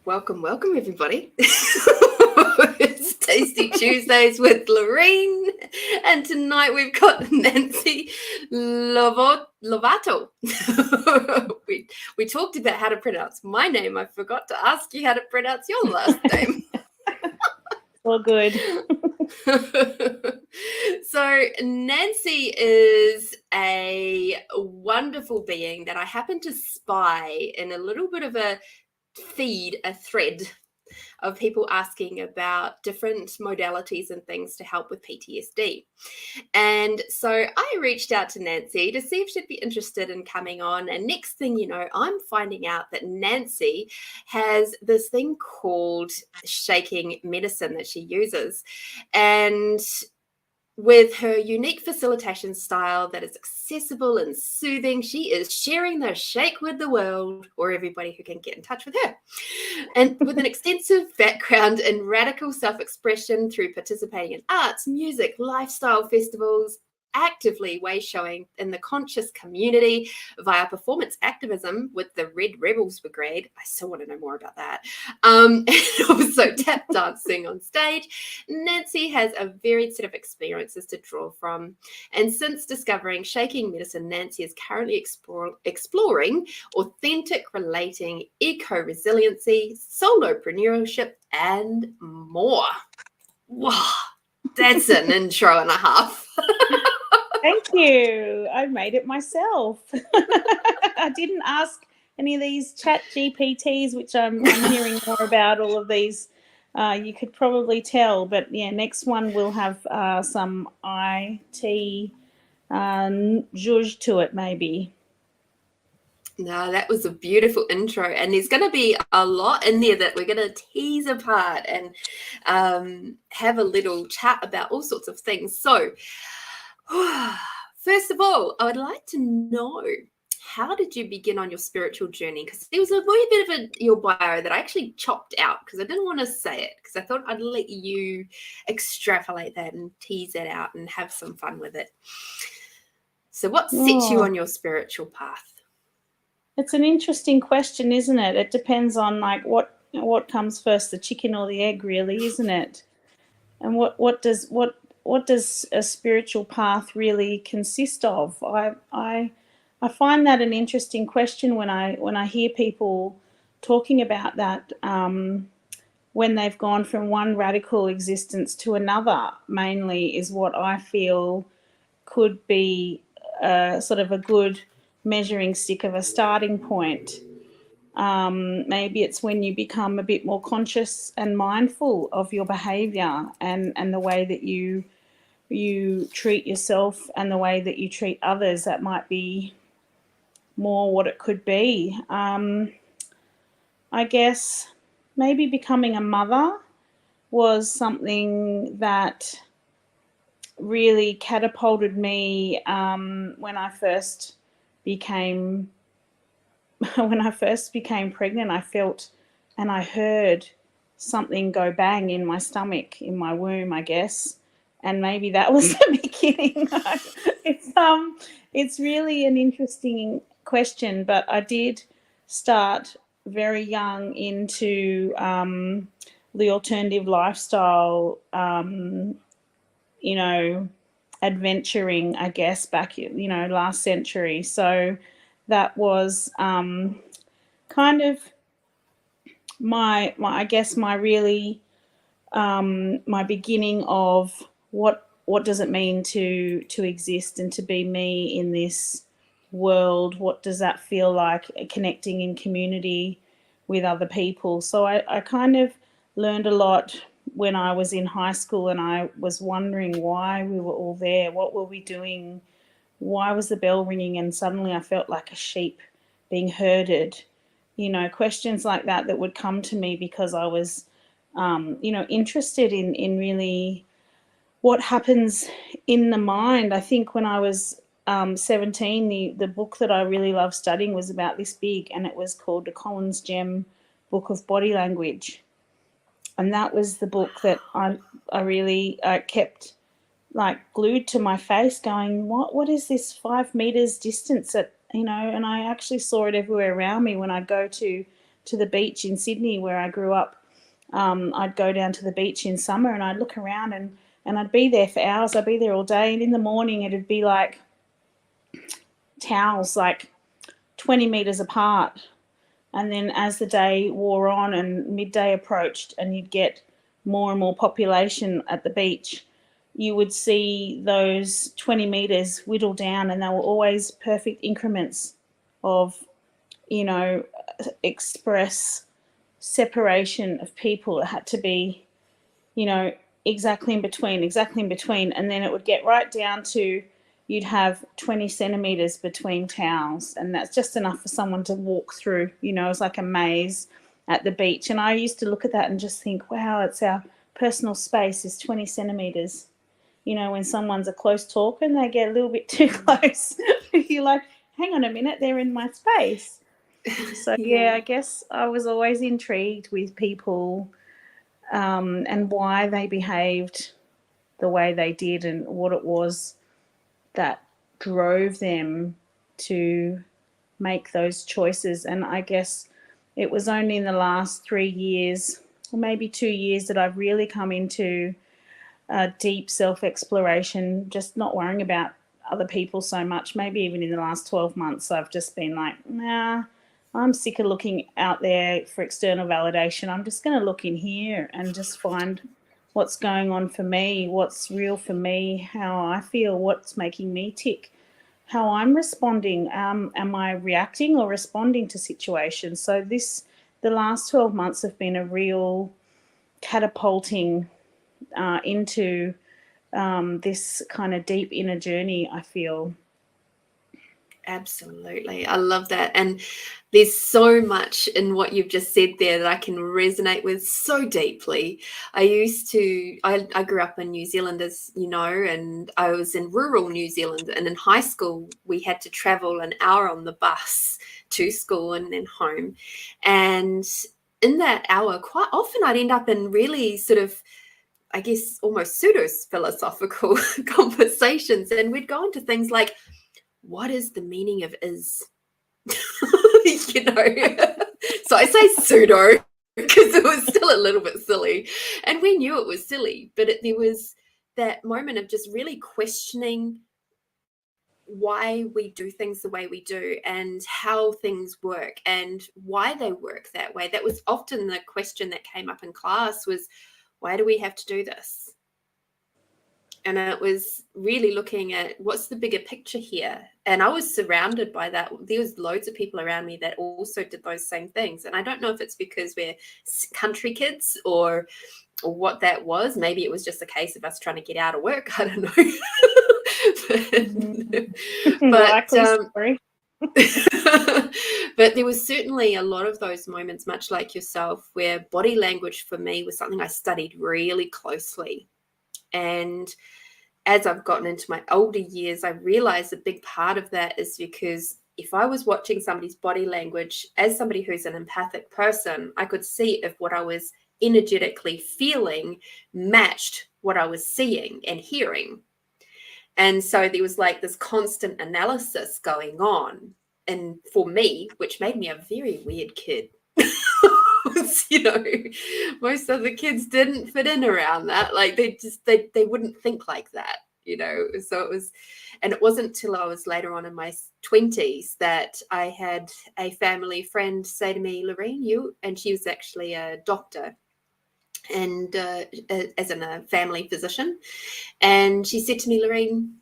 Welcome, everybody. It's Tasty Tuesdays with Lorraine, and tonight we've got Nancy Lovato. we talked about how to pronounce my name. I forgot to ask you how to pronounce your last name. All good. So Nancy is a wonderful being that I happened to spy in a little bit of a thread of people asking about different modalities and things to help with PTSD. And so I reached out to Nancy to see if she'd be interested in coming on. And next thing you know, I'm finding out that Nancy has this thing called shaking medicine that she uses. And with her unique facilitation style that is accessible and soothing, she is sharing the shake with the world, or everybody who can get in touch with her. And with an extensive background in radical self-expression through participating in arts, music, lifestyle festivals, actively way showing in the conscious community via performance activism with the RED Rebels Brigade. I still want to know more about that. And also tap dancing on stage. Nancy has a varied set of experiences to draw from. And since discovering shaking medicine, Nancy is currently exploring authentic relating, eco-resiliency, solopreneurship, and more. Wow, that's an intro and a half. Thank you. I made it myself. I didn't ask any of these chat GPTs, which I'm hearing more about, all of these. You could probably tell, but yeah, next one will have some IT zhuzh to it, maybe. No, that was a beautiful intro, and there's going to be a lot in there that we're going to tease apart and have a little chat about all sorts of things. So, first of all, I would like to know, how did you begin on your spiritual journey? Because there was a wee bit of your bio that I actually chopped out because I didn't want to say it, because I thought I'd let you extrapolate that and tease that out and have some fun with it. So what sets you on your spiritual path? It's an interesting question, isn't it? It depends on like what comes first, the chicken or the egg, really, isn't it? And what does a spiritual path really consist of? I find that an interesting question when I hear people talking about that, when they've gone from one radical existence to another, mainly is what I feel could be sort of a good measuring stick of a starting point. Maybe it's when you become a bit more conscious and mindful of your behavior and the way that you treat yourself and the way that you treat others. That might be more what it could be. I guess maybe becoming a mother was something that really catapulted me when I first became pregnant. I felt and I heard something go bang in my stomach, in my womb, I guess, and maybe that was the beginning. It's really an interesting question, but I did start very young into the alternative lifestyle, adventuring, I guess, back, last century. So that was kind of my really my beginning of what does it mean to exist and to be me in this world. What does that feel like, connecting in community with other people? So I kind of learned a lot when I was in high school, and I was wondering why we were all there. What were we doing? Why was the bell ringing? And suddenly I felt like a sheep being herded. Questions like that would come to me because I was, interested in really what happens in the mind. I think when I was 17, the book that I really loved studying was about this big, and it was called the Collins Gem Book of Body Language. And that was the book that I really kept like glued to my face, going, what is this 5 meters distance and I actually saw it everywhere around me when I go to to the beach in Sydney where I grew up, I'd go down to the beach in summer and I'd look around and I'd be there for hours. I'd be there all day, and in the morning it'd be like towels like 20 metres apart. And then as the day wore on and midday approached and you'd get more and more population at the beach, you would see those 20 metres whittle down, and they were always perfect increments of, you know, express separation of people. It had to be, you know, exactly in between. And then it would get right down to you'd have 20 centimetres between towels, and that's just enough for someone to walk through. You know, it's like a maze at the beach. And I used to look at that and just think, wow, it's our personal space is 20 centimetres. You know, when someone's a close talker and they get a little bit too close, you're like, hang on a minute, they're in my space. So, yeah, I guess I was always intrigued with people and why they behaved the way they did and what it was that drove them to make those choices. And I guess it was only in the last 3 years or maybe 2 years that I've really come into deep self-exploration, just not worrying about other people so much. Maybe even in the last 12 months, I've just been like, nah, I'm sick of looking out there for external validation. I'm just going to look in here and just find what's going on for me, what's real for me, how I feel, what's making me tick, how I'm responding. Am I reacting or responding to situations? So the last 12 months have been a real catapulting into this kind of deep inner journey, I feel. Absolutely. I love that. And there's so much in what you've just said there that I can resonate with so deeply. I grew up in New Zealand, as you know, and I was in rural New Zealand. And in high school, we had to travel an hour on the bus to school and then home. And in that hour, quite often I'd end up in really sort of, I guess, almost pseudo-philosophical conversations. And we'd go into things like, what is the meaning of is? You know, so I say pseudo because it was still a little bit silly, and we knew it was silly, but there was that moment of just really questioning why we do things the way we do and how things work and why they work that way. That was often the question that came up in class was, why do we have to do this? And it was really looking at what's the bigger picture here. And I was surrounded by that. There was loads of people around me that also did those same things. And I don't know if it's because we're country kids or what that was. Maybe it was just a case of us trying to get out of work. I don't know. But there was certainly a lot of those moments, much like yourself, where body language for me was something I studied really closely. And as I've gotten into my older years, I realized a big part of that is because if I was watching somebody's body language, as somebody who's an empathic person, I could see if what I was energetically feeling matched what I was seeing and hearing. And so there was like this constant analysis going on. And for me, which made me a very weird kid. You know, most other kids didn't fit in around that. Like they wouldn't think like that, you know. So it wasn't till I was later on in my 20s that I had a family friend say to me, Lorraine, and she was actually a doctor and as in a family physician. And she said to me, Lorraine,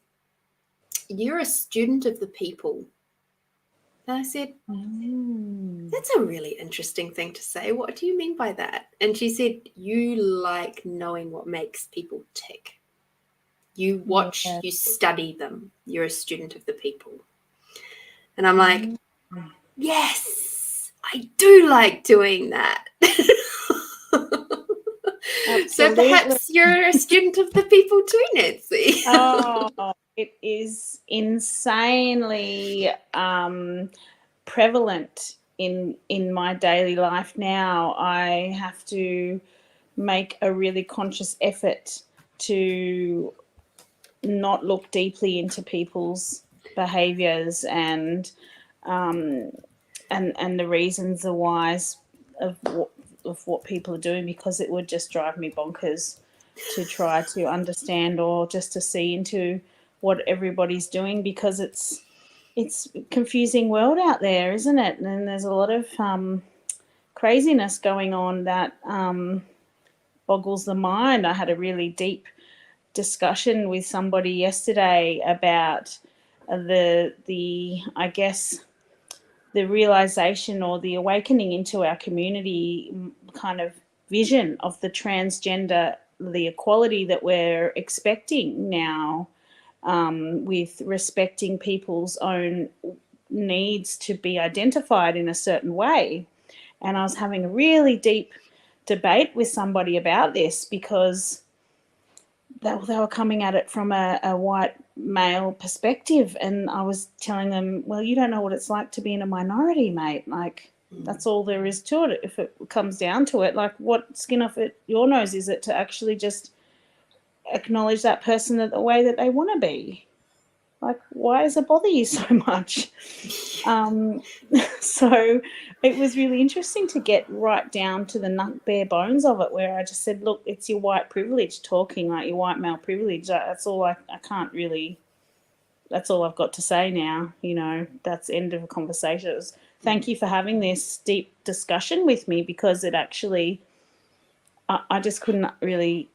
you're a student of the people. And I said, that's a really interesting thing to say. What do you mean by that? And she said, you like knowing what makes people tick. You watch, you study them. You're a student of the people. And I'm like, yes, I do like doing that. So perhaps you're a student of the people too, Nancy. Oh, it is insanely prevalent in my daily life now. I have to make a really conscious effort to not look deeply into people's behaviors and the reasons why of what people are doing, because it would just drive me bonkers to try to understand or just to see into what everybody's doing, because it's a confusing world out there, isn't it? And there's a lot of craziness going on that boggles the mind. I had a really deep discussion with somebody yesterday about the I guess the realization or the awakening into our community kind of vision of the transgender, the equality that we're expecting now, with respecting people's own needs to be identified in a certain way. And I was having a really deep debate with somebody about this, because they were coming at it from a white male perspective, and I was telling them, well, you don't know what it's like to be in a minority, mate. Like, that's all there is to it. If it comes down to it, like, what skin off your nose is it to actually just acknowledge that person the way that they want to be? Like, why does it bother you so much? So it was really interesting to get right down to the bare bones of it, where I just said, look, it's your white privilege talking, like your white male privilege. That's all I can't really, that's all I've got to say now. You know, that's end of a conversation. Thank you for having this deep discussion with me, because it actually, I just couldn't really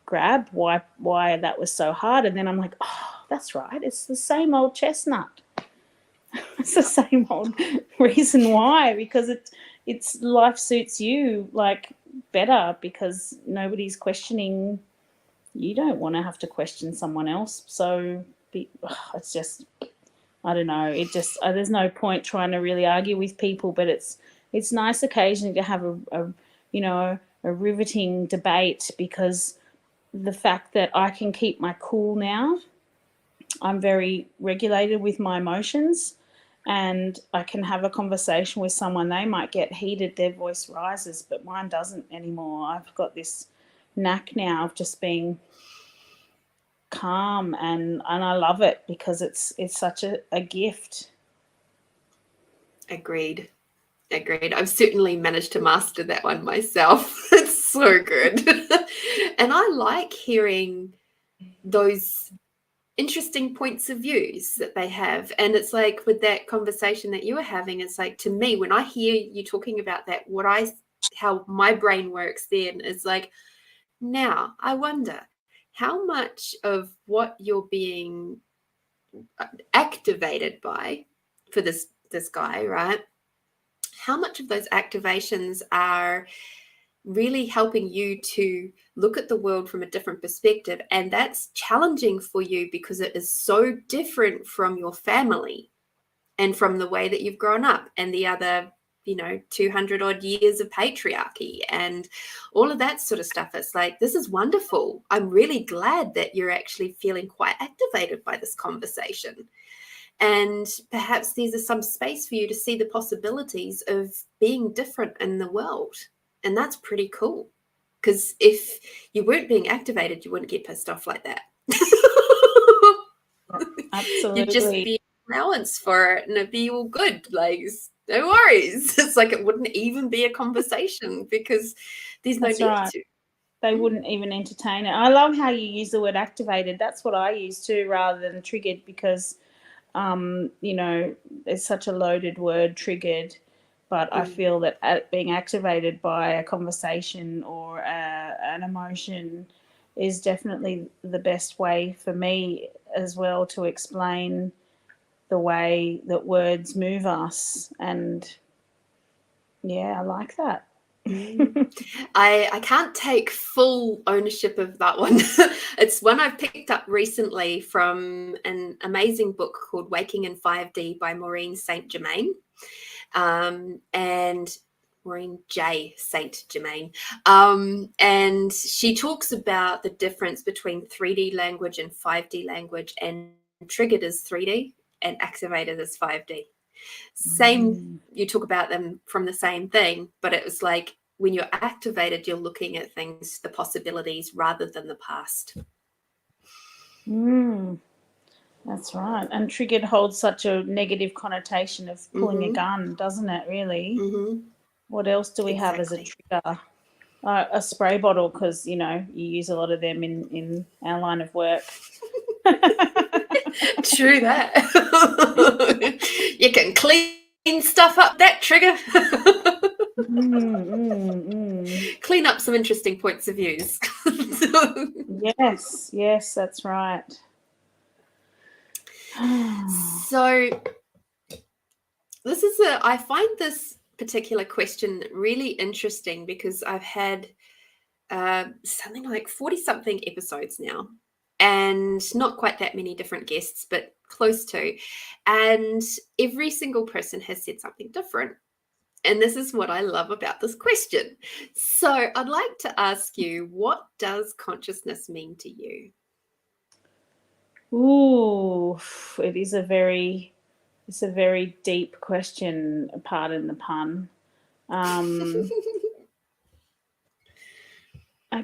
grab why that was so hard. And then I'm like, oh, that's right, it's the same old chestnut. It's the same old reason why, because it's life suits you like better, because nobody's questioning. You don't want to have to question someone else. So it's just, I don't know, it just there's no point trying to really argue with people, but it's nice occasionally to have a riveting debate, because the fact that I can keep my cool now, I'm very regulated with my emotions, and I can have a conversation with someone. They might get heated, their voice rises, but mine doesn't anymore. I've got this knack now of just being calm, and I love it, because it's such a gift. Agreed. I've certainly managed to master that one myself. It's so good. And I like hearing those interesting points of views that they have. And it's like with that conversation that you were having, it's like, to me, when I hear you talking about that, how my brain works then is like, now I wonder how much of what you're being activated by for this guy, right? How much of those activations are really helping you to look at the world from a different perspective? And that's challenging for you, because it is so different from your family and from the way that you've grown up, and the other 200 odd years of patriarchy and all of that sort of stuff. It's like, this is wonderful. I'm really glad that you're actually feeling quite activated by this conversation. And perhaps there's some space for you to see the possibilities of being different in the world. And that's pretty cool. Because if you weren't being activated, you wouldn't get pissed off like that. Absolutely. You'd just be allowance for it, and it'd be all good. Like, no worries. It's like it wouldn't even be a conversation, because there's no need to. They wouldn't even entertain it. I love how you use the word activated. That's what I use too, rather than triggered, because it's such a loaded word, triggered, but I feel that being activated by a conversation or an emotion is definitely the best way for me as well to explain the way that words move us. And yeah, I like that. I can't take full ownership of that one. It's one I've picked up recently from an amazing book called Waking in 5D by Maureen St. Germain, and Maureen J. St. Germain. And she talks about the difference between 3D language and 5D language, and triggered is 3D and activated is 5D. Same, you talk about them from the same thing, but it was like, when you're activated, you're looking at things, the possibilities, rather than the past. That's right. And triggered holds such a negative connotation of pulling a gun, doesn't it, really? What else do we have as a trigger? A spray bottle, because you use a lot of them in our line of work. True that. You can clean stuff up, that trigger. Clean up some interesting points of views. Yes, that's right. So I find this particular question really interesting because I've had something like 40-something episodes now, and not quite that many different guests, but close to. And every single person has said something different. And this is what I love about this question. So I'd like to ask you, what does consciousness mean to you? Ooh, it's a very deep question, pardon the pun. I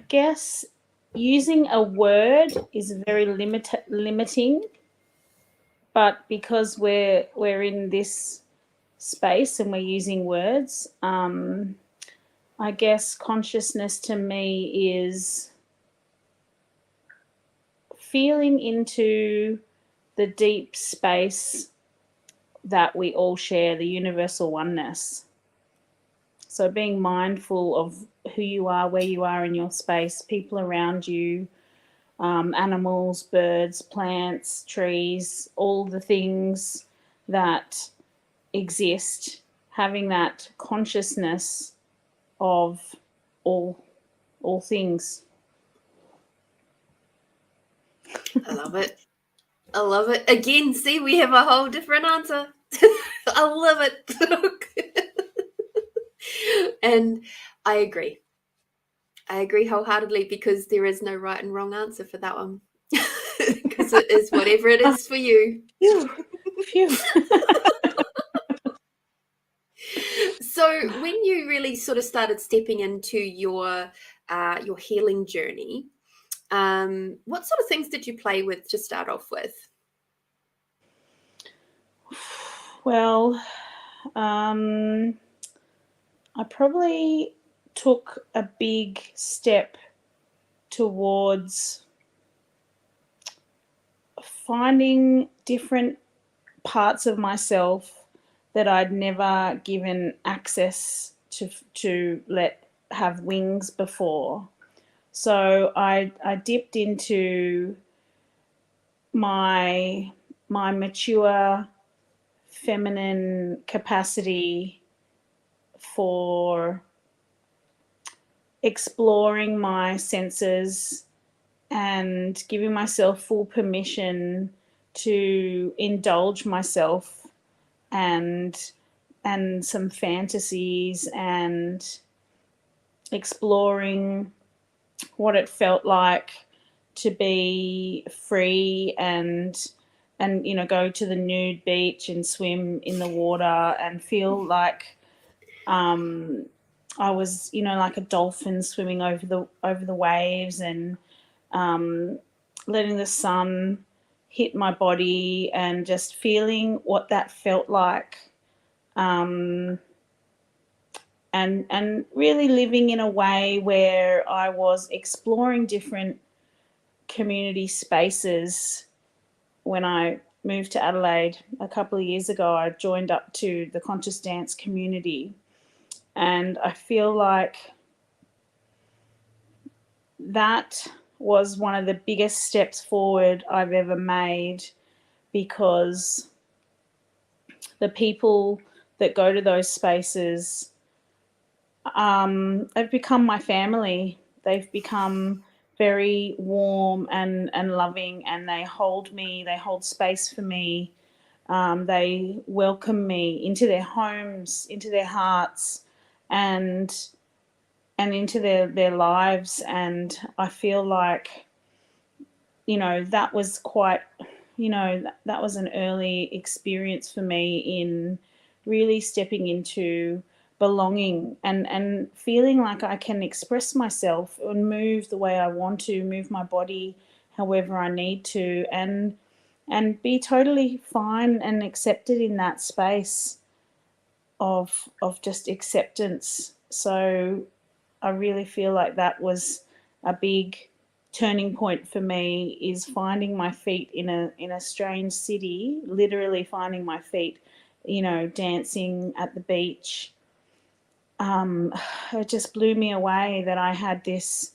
guess using a word is very limiting, but because we're in this space and we're using words, I guess consciousness to me is feeling into the deep space that we all share, the universal oneness. So being mindful of who you are, where you are in your space, people around you, animals, birds, plants, trees, all the things that exist, having that consciousness of all things. I love it. I love it. Again, see, we have a whole different answer. I love it. And I agree. I agree wholeheartedly, because there is no right and wrong answer for that one. Because it is whatever it is for you. Phew. So when you really sort of started stepping into your healing journey, what sort of things did you play with to start off with? Well, I probably took a big step towards finding different parts of myself that I'd never given access to let have wings before. So I dipped into my mature feminine capacity for exploring my senses and giving myself full permission to indulge myself and some fantasies, and exploring what it felt like to be free and go to the nude beach and swim in the water and feel like I was like a dolphin swimming over the waves, and letting the sun hit my body and just feeling what that felt like, and really living in a way where I was exploring different community spaces. When I moved to Adelaide a couple of years ago, I joined up to the conscious dance community, and I feel like that was one of the biggest steps forward I've ever made, because the people that go to those spaces have become my family. They've become very warm and loving, and they hold me, they hold space for me. They welcome me into their homes, into their hearts, and into their lives. And I feel like, that was quite, that was an early experience for me in really stepping into belonging and feeling like I can express myself and move the way I want to, move my body however I need to, and be totally fine and accepted in that space of just acceptance. So I really feel like that was a big turning point for me, is finding my feet in a strange city, literally finding my feet, dancing at the beach. It just blew me away that I had this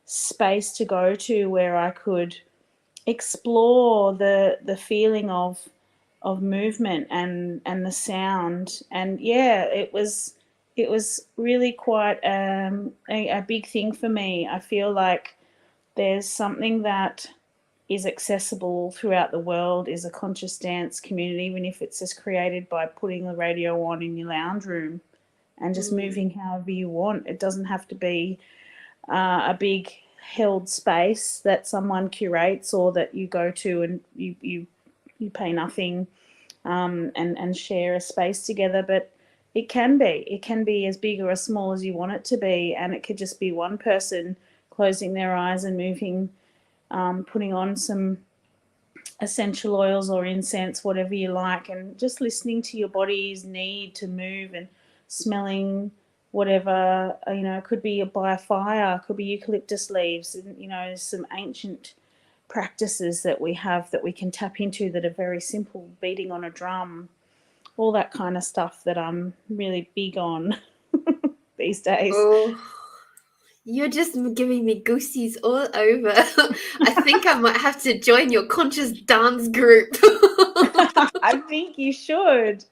space to go to where I could explore the feeling of movement and the sound. And yeah, it was really quite a big thing for me. I feel like there's something that is accessible throughout the world, is a conscious dance community, even if it's just created by putting the radio on in your lounge room and just moving however you want. It doesn't have to be a big held space that someone curates or that you go to and you pay nothing and share a space together. But it can be as big or as small as you want it to be, and it could just be one person closing their eyes and moving, putting on some essential oils or incense, whatever you like, and just listening to your body's need to move and smelling whatever, it could be by a fire, could be eucalyptus leaves, and some ancient practices that we have that we can tap into that are very simple, beating on a drum, all that kind of stuff that I'm really big on these days. Oh, you're just giving me goosies all over. I think I might have to join your conscious dance group. I think you should.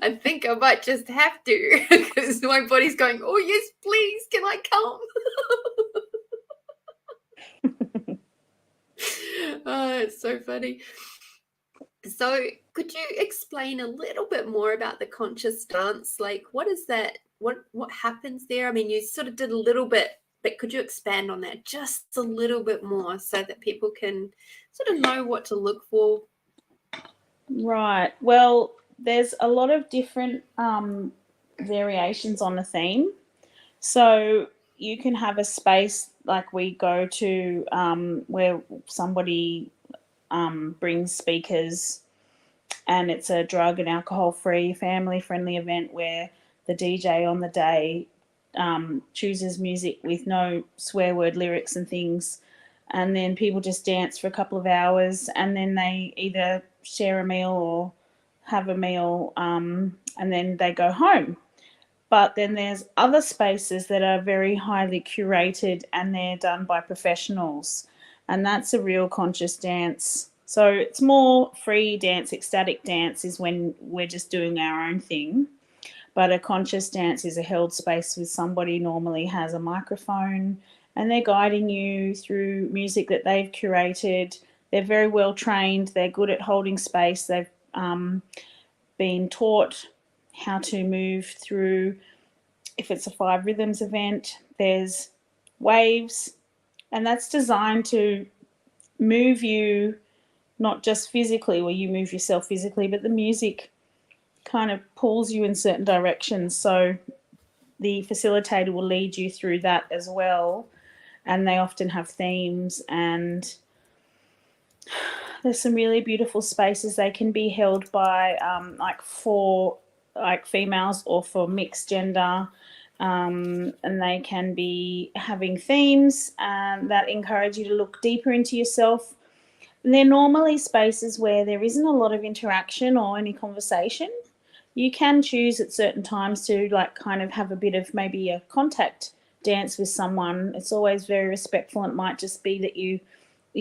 I think I might just have to, because my body's going, oh yes, please, can I come? Oh, it's so funny. So could you explain a little bit more about the conscious dance? Like, what is that? What happens there? I mean, you sort of did a little bit, but could you expand on that just a little bit more so that people can sort of know what to look for? Right. Well, there's a lot of different variations on the theme. So you can have a space like we go to where somebody brings speakers, and it's a drug and alcohol-free, family-friendly event where the DJ on the day chooses music with no swear word lyrics and things, and then people just dance for a couple of hours, and then they either share a meal or have a meal, and then they go home. But then there's other spaces that are very highly curated and they're done by professionals, and that's a real conscious dance. So it's more free dance. Ecstatic dance is when we're just doing our own thing, but a conscious dance is a held space with somebody, normally has a microphone, and they're guiding you through music that they've curated. They're very well trained. They're good at holding space. They've been taught how to move through. If it's a 5 rhythms event, there's waves, and that's designed to move you not just physically, where you move yourself physically, but the music kind of pulls you in certain directions. So the facilitator will lead you through that as well, and they often have themes, and there's some really beautiful spaces. They can be held by for females or for mixed gender, and they can be having themes that encourage you to look deeper into yourself. And they're normally spaces where there isn't a lot of interaction or any conversation. You can choose at certain times to kind of have a bit of maybe a contact dance with someone. It's always very respectful. It might just be that you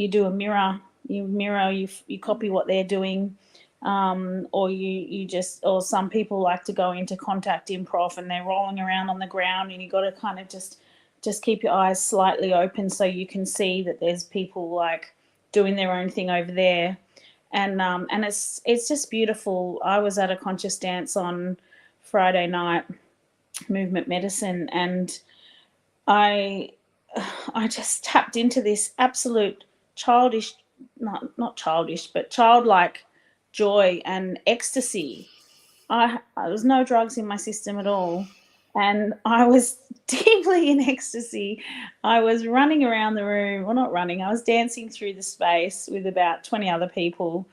do a mirror. You copy what they're doing, or you just, or some people like to go into contact improv and they're rolling around on the ground, and you got to kind of just keep your eyes slightly open so you can see that there's people doing their own thing over there, and it's just beautiful. I was at a conscious dance on Friday night, movement medicine, and I just tapped into this absolute childish, not childish, but childlike joy and ecstasy. There was no drugs in my system at all, and I was deeply in ecstasy. I was running around the room, well, not running, I was dancing through the space with about 20 other people,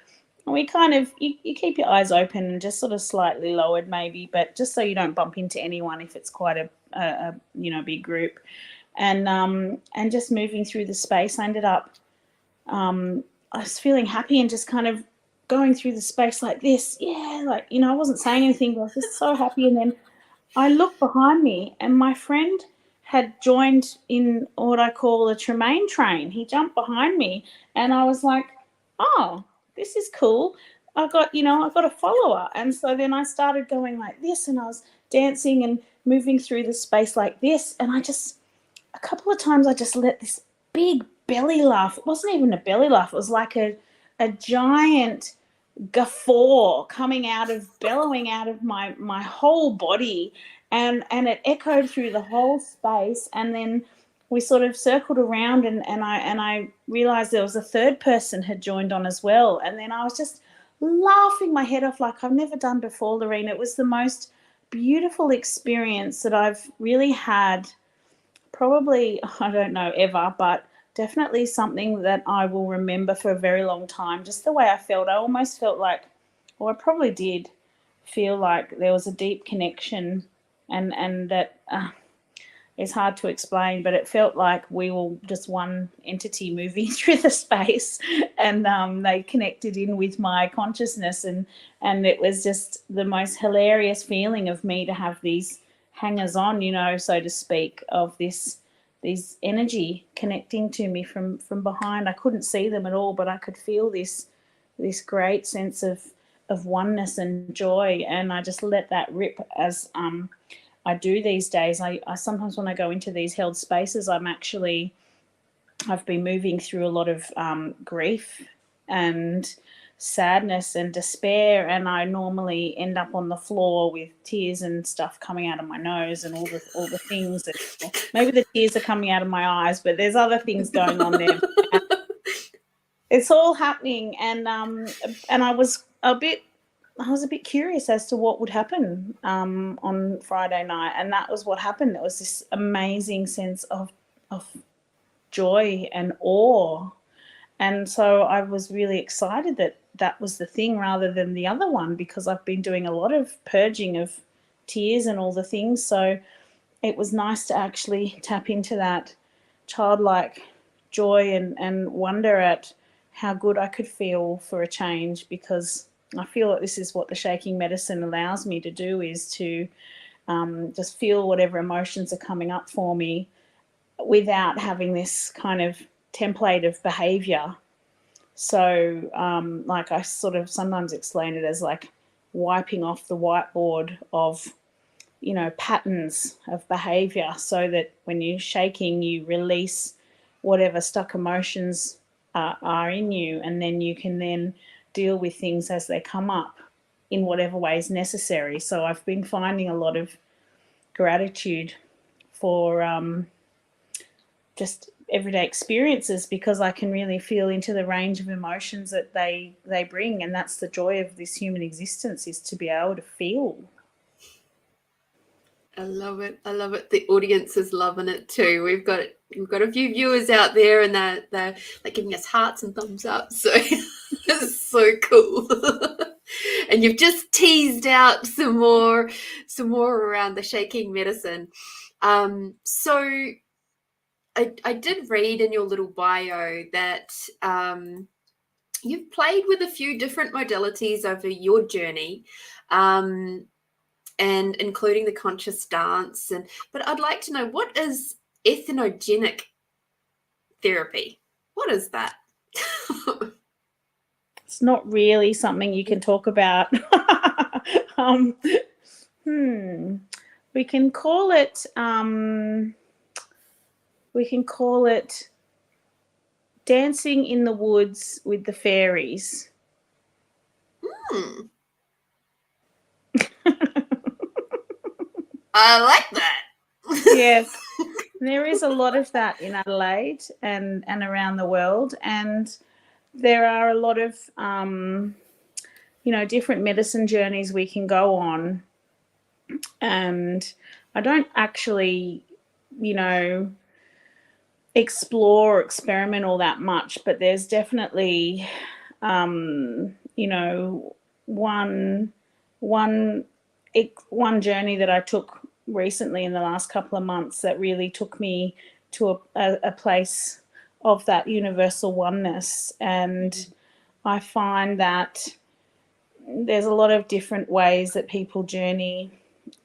we kind of, you keep your eyes open and just sort of slightly lowered maybe, but just so you don't bump into anyone if it's quite a big group. And just moving through the space, I ended up, I was feeling happy and just kind of going through the space like this. Yeah, like, I wasn't saying anything, but I was just so happy. And then I looked behind me and my friend had joined in what I call a Tremaine train. He jumped behind me and I was like, oh, this is cool. I got a follower. And so then I started going like this and I was dancing and moving through the space like this. And a couple of times I just let this big belly laugh. It wasn't even a belly laugh. It was like a giant guffaw bellowing out of my whole body. And it echoed through the whole space. And then we sort of circled around and I realized there was a third person had joined on as well. And then I was just laughing my head off like I've never done before, Lorene. It was the most beautiful experience that I've really had, probably, I don't know, ever, but definitely something that I will remember for a very long time. Just the way I felt. I almost felt like, or I probably did feel like there was a deep connection and that it's hard to explain, but it felt like we were just one entity moving through the space, and they connected in with my consciousness, and it was just the most hilarious feeling of me to have these hangers on, so to speak, of these energy connecting to me from behind. I couldn't see them at all, but I could feel this great sense of oneness and joy, and I just let that rip as I do these days. I sometimes when I go into these held spaces, I've been moving through a lot of grief and sadness and despair, and I normally end up on the floor with tears and stuff coming out of my nose and all the things that, maybe the tears are coming out of my eyes, but there's other things going on there. It's all happening, and I was a bit curious as to what would happen on Friday night, and that was what happened. There was this amazing sense of joy and awe, and so I was really excited that was the thing rather than the other one, because I've been doing a lot of purging of tears and all the things. So it was nice to actually tap into that childlike joy and wonder at how good I could feel for a change, because I feel that this is what the shaking medicine allows me to do, is to just feel whatever emotions are coming up for me without having this kind of template of behavior. So like I sort of sometimes explain it as like wiping off the whiteboard of, patterns of behavior, so that when you're shaking, you release whatever stuck emotions are in you, and then you can then deal with things as they come up in whatever way is necessary. So I've been finding a lot of gratitude for just everyday experiences, because I can really feel into the range of emotions that they bring, and that's the joy of this human existence, is to be able to feel. I love it. The audience is loving it too. We've got a few viewers out there, and they're giving us hearts and thumbs up. So it's so cool. And you've just teased out some more around the shaking medicine. So I did read in your little bio that you've played with a few different modalities over your journey. And including the conscious dance. But I'd like to know, what is ethnogenic therapy? What is that? It's not really something you can talk about. We can call it dancing in the woods with the fairies. I like that. Yes, there is a lot of that in Adelaide and around the world, and there are a lot of different medicine journeys we can go on. And I don't actually explore or experiment all that much, but there's definitely you know, one journey that I took recently in the last couple of months that really took me to a place of that universal oneness. And I find that there's a lot of different ways that people journey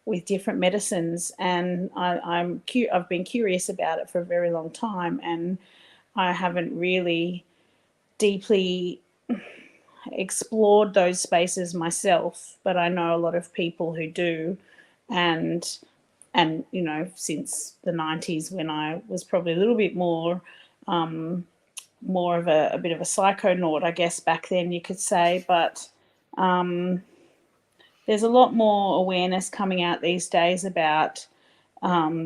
with different medicines, and I've been curious about it for a very long time, and I haven't really deeply explored those spaces myself, but I know a lot of people who do. And you know, since the 90s, when I was probably a little bit more of a bit of a psychonaut, I guess, back then you could say, but there's a lot more awareness coming out these days about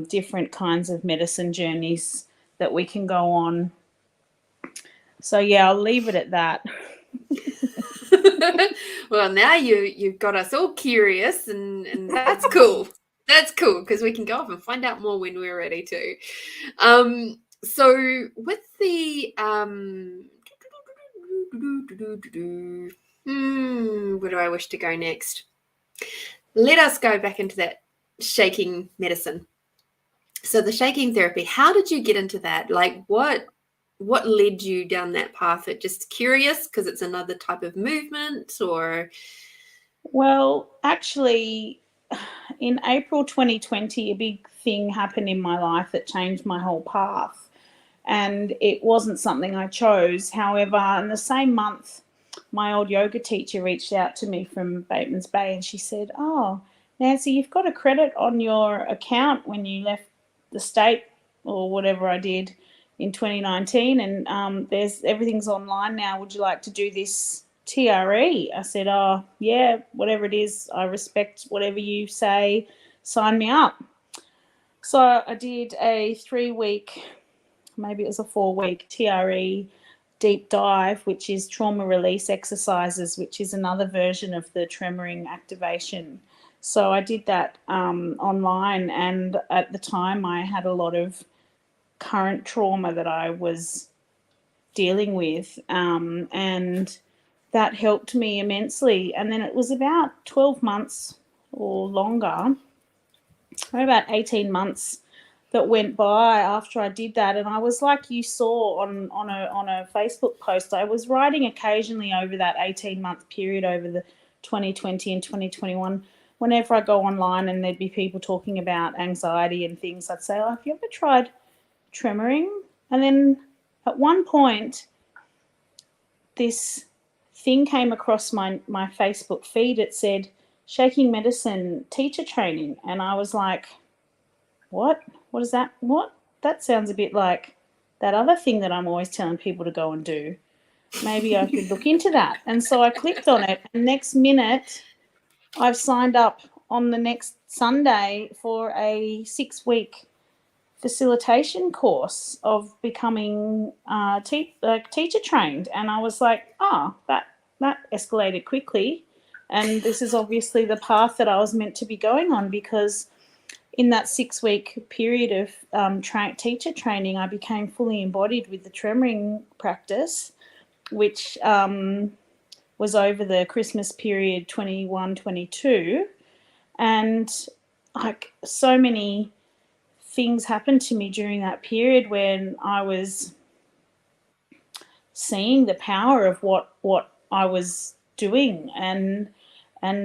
different kinds of medicine journeys that we can go on. So yeah, I'll leave it at that. Well, now you've got us all curious, and that's cool. That's cool, because we can go off and find out more when we're ready to. So with the where do I wish to go next? Let us go back into that shaking medicine. So the shaking therapy, how did you get into that? Like, what led you down that path? It just curious because it's another type of movement, or? Well, actually, in April 2020, a big thing happened in my life that changed my whole path. And it wasn't something I chose. However, in the same month, my old yoga teacher reached out to me from Bateman's Bay, and she said, "Oh, Nancy, you've got a credit on your account when you left the state," or whatever I did in 2019, and everything's online now. Would you like to do this TRE? I said, "Oh, yeah, whatever it is. I respect whatever you say. Sign me up." So I did a 3-week, maybe it was a 4-week TRE deep dive, which is trauma release exercises, which is another version of the tremoring activation. So I did that online, and at the time I had a lot of current trauma that I was dealing with, and that helped me immensely. And then it was about 12 months or longer, about 18 months that went by after I did that, and I was, like you saw on a Facebook post, I was writing occasionally over that 18-month period, over the 2020 and 2021. Whenever I go online and there'd be people talking about anxiety and things, I'd say, "Oh, have you ever tried tremoring?" And then at one point, this thing came across my Facebook feed. It said, "Shaking Medicine Teacher Training," and I was like, "What? What is that? What? That sounds a bit like that other thing that I'm always telling people to go and do. Maybe I should look into that." And so I clicked on it, and next minute I've signed up on the next Sunday for a 6-week facilitation course of becoming teacher trained. And I was like, "Oh, that escalated quickly." And this is obviously the path that I was meant to be going on, because in that 6-week period of teacher training, I became fully embodied with the tremoring practice, which was over the Christmas period 21-22. And like, so many things happened to me during that period when I was seeing the power of what I was doing, and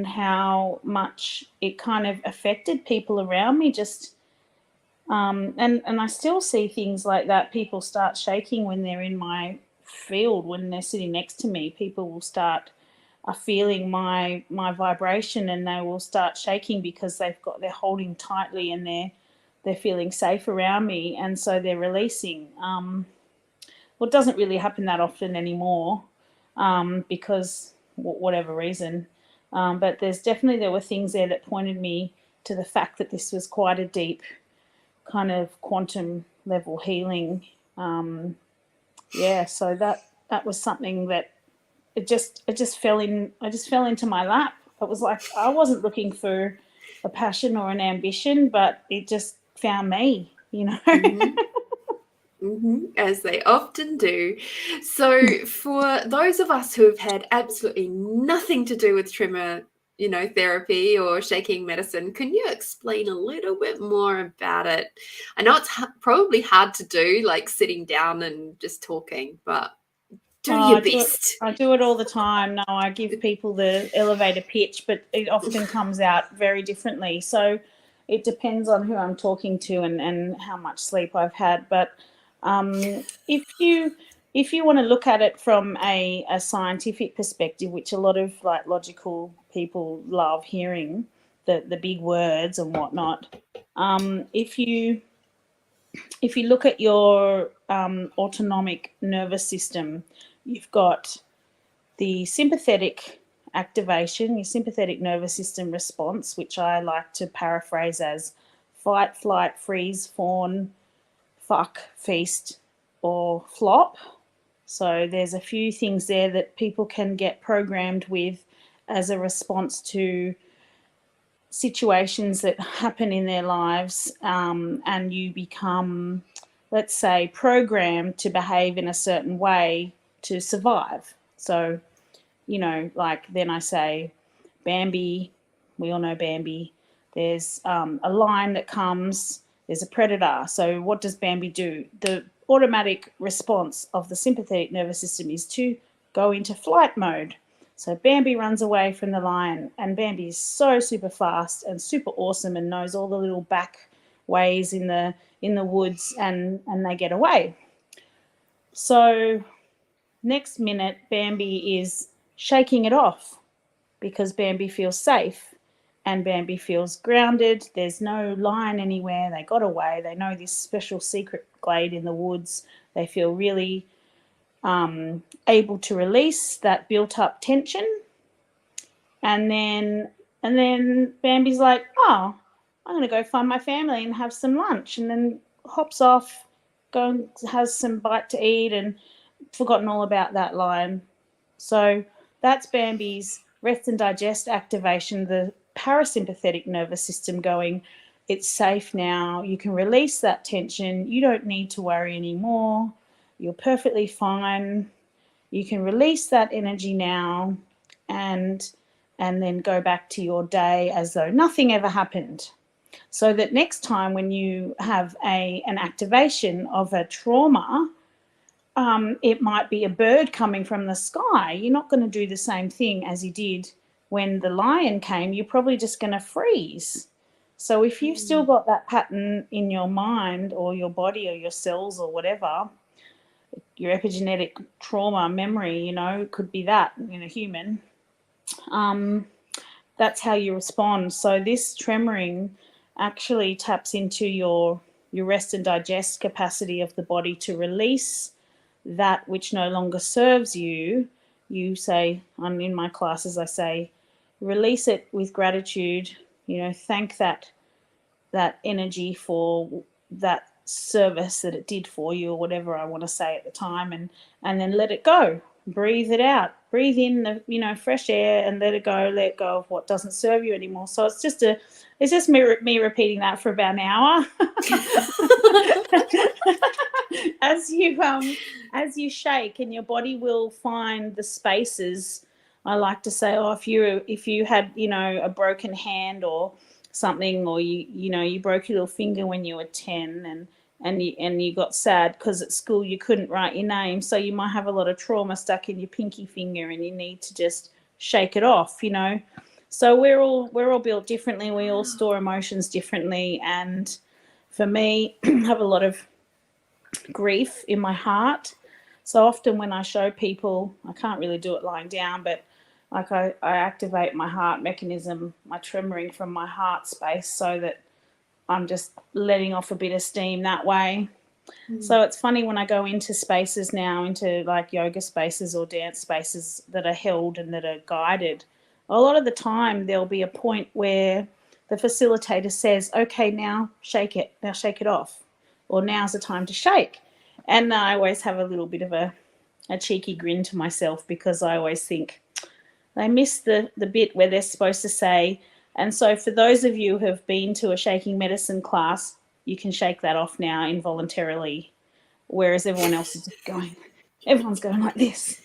how much it kind of affected people around me. Just and I still see things like that. People start shaking when they're in my field, when they're sitting next to me. People will start feeling my vibration, and they will start shaking because they're holding tightly, and they're feeling safe around me, and so they're releasing. Well, it doesn't really happen that often anymore, because whatever reason. But there were things there that pointed me to the fact that this was quite a deep kind of quantum level healing. So that was something that it just fell in. I just fell into my lap. It was like I wasn't looking for a passion or an ambition, but it just found me, you know. Mm-hmm. As they often do. So for those of us who have had absolutely nothing to do with tremor, therapy or shaking medicine, can you explain a little bit more about it? I know it's probably hard to do, like sitting down and just talking, but do your best. I do it all the time. No, I give people the elevator pitch, but it often comes out very differently. So it depends on who I'm talking to and how much sleep I've had. But if you want to look at it from a scientific perspective, which a lot of like logical people love hearing, the big words and whatnot, if you look at your autonomic nervous system, you've got the sympathetic activation, your sympathetic nervous system response, which I like to paraphrase as fight, flight, freeze, fawn, fuck, feast, or flop. So there's a few things there that people can get programmed with as a response to situations that happen in their lives, and you become, let's say, programmed to behave in a certain way to survive. So, like then I say, Bambi, we all know Bambi. There's a lion that comes, there's a predator. So what does Bambi do? The automatic response of the sympathetic nervous system is to go into flight mode. So Bambi runs away from the lion, and Bambi is so super fast and super awesome and knows all the little back ways in the woods, and they get away. So next minute, Bambi is shaking it off because Bambi feels safe and Bambi feels grounded. There's no lion anywhere. They got away. They know this special secret glade in the woods. They feel really able to release that built up tension. And then Bambi's like, oh, I'm going to go find my family and have some lunch, and then hops off, has some bite to eat, and forgotten all about that lion. So that's Bambi's rest and digest activation, the parasympathetic nervous system going, it's safe now. You can release that tension. You don't need to worry anymore. You're perfectly fine. You can release that energy now and then go back to your day as though nothing ever happened. So that next time when you have an activation of a trauma, it might be a bird coming from the sky. You're not going to do the same thing as you did when the lion came. You're probably just going to freeze. So if you've still got that pattern in your mind or your body or your cells or whatever, your epigenetic trauma memory, it could be that in a human, that's how you respond. So this tremoring actually taps into your rest and digest capacity of the body to release that which no longer serves you. You say, in my classes, I say, release it with gratitude, thank that energy for that service that it did for you, or whatever I want to say at the time, and then let it go. Breathe it out. Breathe in the fresh air and let it go. Let go of what doesn't serve you anymore. So it's just me repeating that for about an hour. As you shake, and your body will find the spaces. I like to say, if you had a broken hand or something, or you broke your little finger when you were 10, and you got sad because at school you couldn't write your name, so you might have a lot of trauma stuck in your pinky finger, and you need to just shake it off. So we're all built differently. We all store emotions differently, and for me, I have a lot of grief in my heart. So often when I show people, I can't really do it lying down, but like I activate my heart mechanism, my tremoring from my heart space, so that I'm just letting off a bit of steam that way. So it's funny when I go into spaces now, into like yoga spaces or dance spaces that are held and that are guided, a lot of the time there'll be a point where the facilitator says, okay, now shake it off, or now's the time to shake. And I always have a little bit of a cheeky grin to myself, because I always think they miss the bit where they're supposed to say. And so for those of you who have been to a shaking medicine class, you can shake that off now involuntarily. whereas everyone else is just everyone's going like this.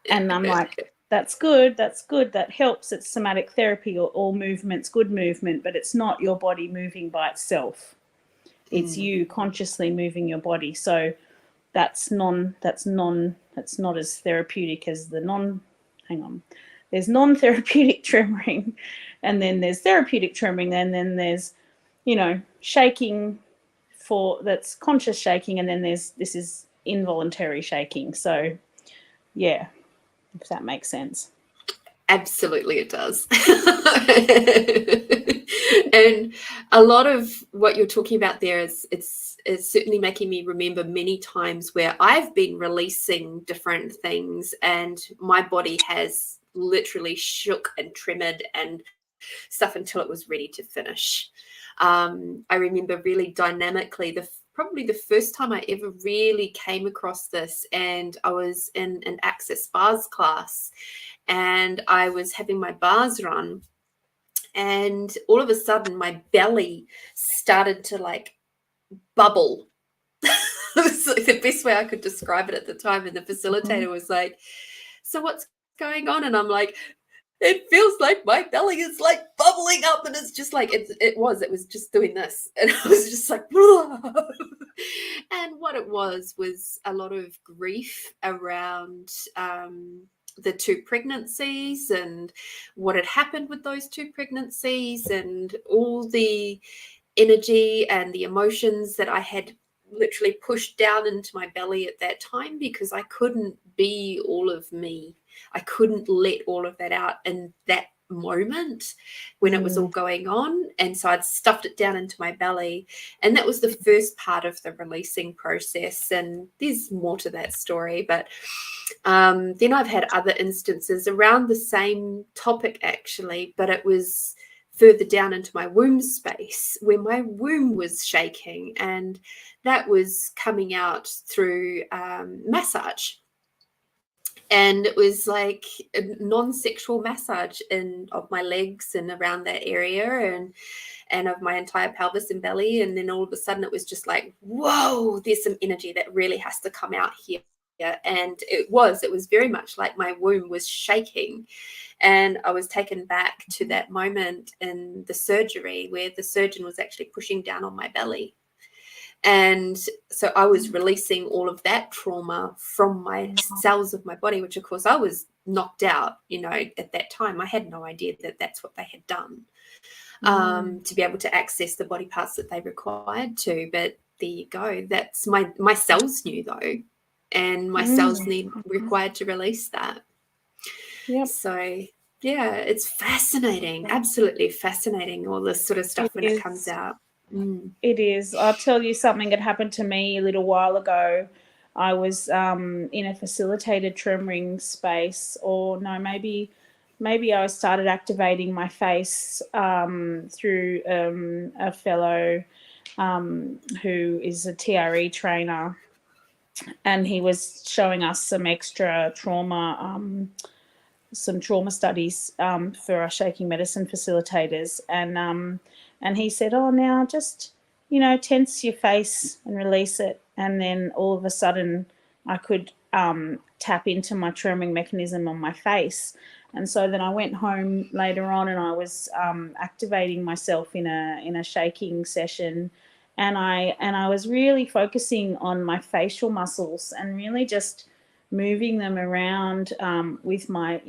And I'm like, that's good, that helps. It's somatic therapy, or all movement's good movement, but it's not your body moving by itself. It's you consciously moving your body. So that's not as therapeutic as there's non-therapeutic tremoring, and then there's therapeutic tremoring, and then there's, shaking that's conscious shaking, and then this is involuntary shaking. So yeah, if that makes sense. Absolutely it does. And a lot of what you're talking about there is it's certainly making me remember many times where I've been releasing different things and my body has literally shook and tremored and stuff until it was ready to finish. I remember really dynamically probably the first time I ever really came across this, and I was in an Access Bars class and I was having my bars run, and all of a sudden my belly started to like bubble. It was like the best way I could describe it at the time. And the facilitator was like, so what's going on? And I'm like, it feels like my belly is like bubbling up, and it's just like it was just doing this, and I was just like and what it was a lot of grief around the 2 pregnancies and what had happened with those 2 pregnancies and all the energy and the emotions that I had literally pushed down into my belly at that time, because I couldn't be all of me. I couldn't let all of that out in that moment when it was all going on. And so I'd stuffed it down into my belly. And that was the first part of the releasing process. And there's more to that story. But then I've had other instances around the same topic, actually, but it was further down into my womb space where my womb was shaking, and that was coming out through massage. And it was like a non-sexual massage of my legs and around that area, and of my entire pelvis and belly. And then all of a sudden it was just like, whoa, there's some energy that really has to come out here. And it was very much like my womb was shaking. And I was taken back to that moment in the surgery where the surgeon was actually pushing down on my belly. And so I was releasing all of that trauma from my cells of my body, which of course I was knocked out, at that time. I had no idea that that's what they had done, to be able to access the body parts that they required to. But there you go. That's my cells knew though. And my cells required to release that. Yep. So yeah, it's fascinating, absolutely fascinating, all this sort of stuff when it comes out. It is. I'll tell you something that happened to me a little while ago. I was in a facilitated tremoring space, or no, maybe I started activating my face through a fellow who is a TRE trainer, and he was showing us some extra trauma, some trauma studies for our shaking medicine facilitators, and he said, oh, now just, tense your face and release it. And then all of a sudden I could tap into my tremoring mechanism on my face. And so then I went home later on and I was activating myself in a shaking session. And I was really focusing on my facial muscles and really just moving them around with my,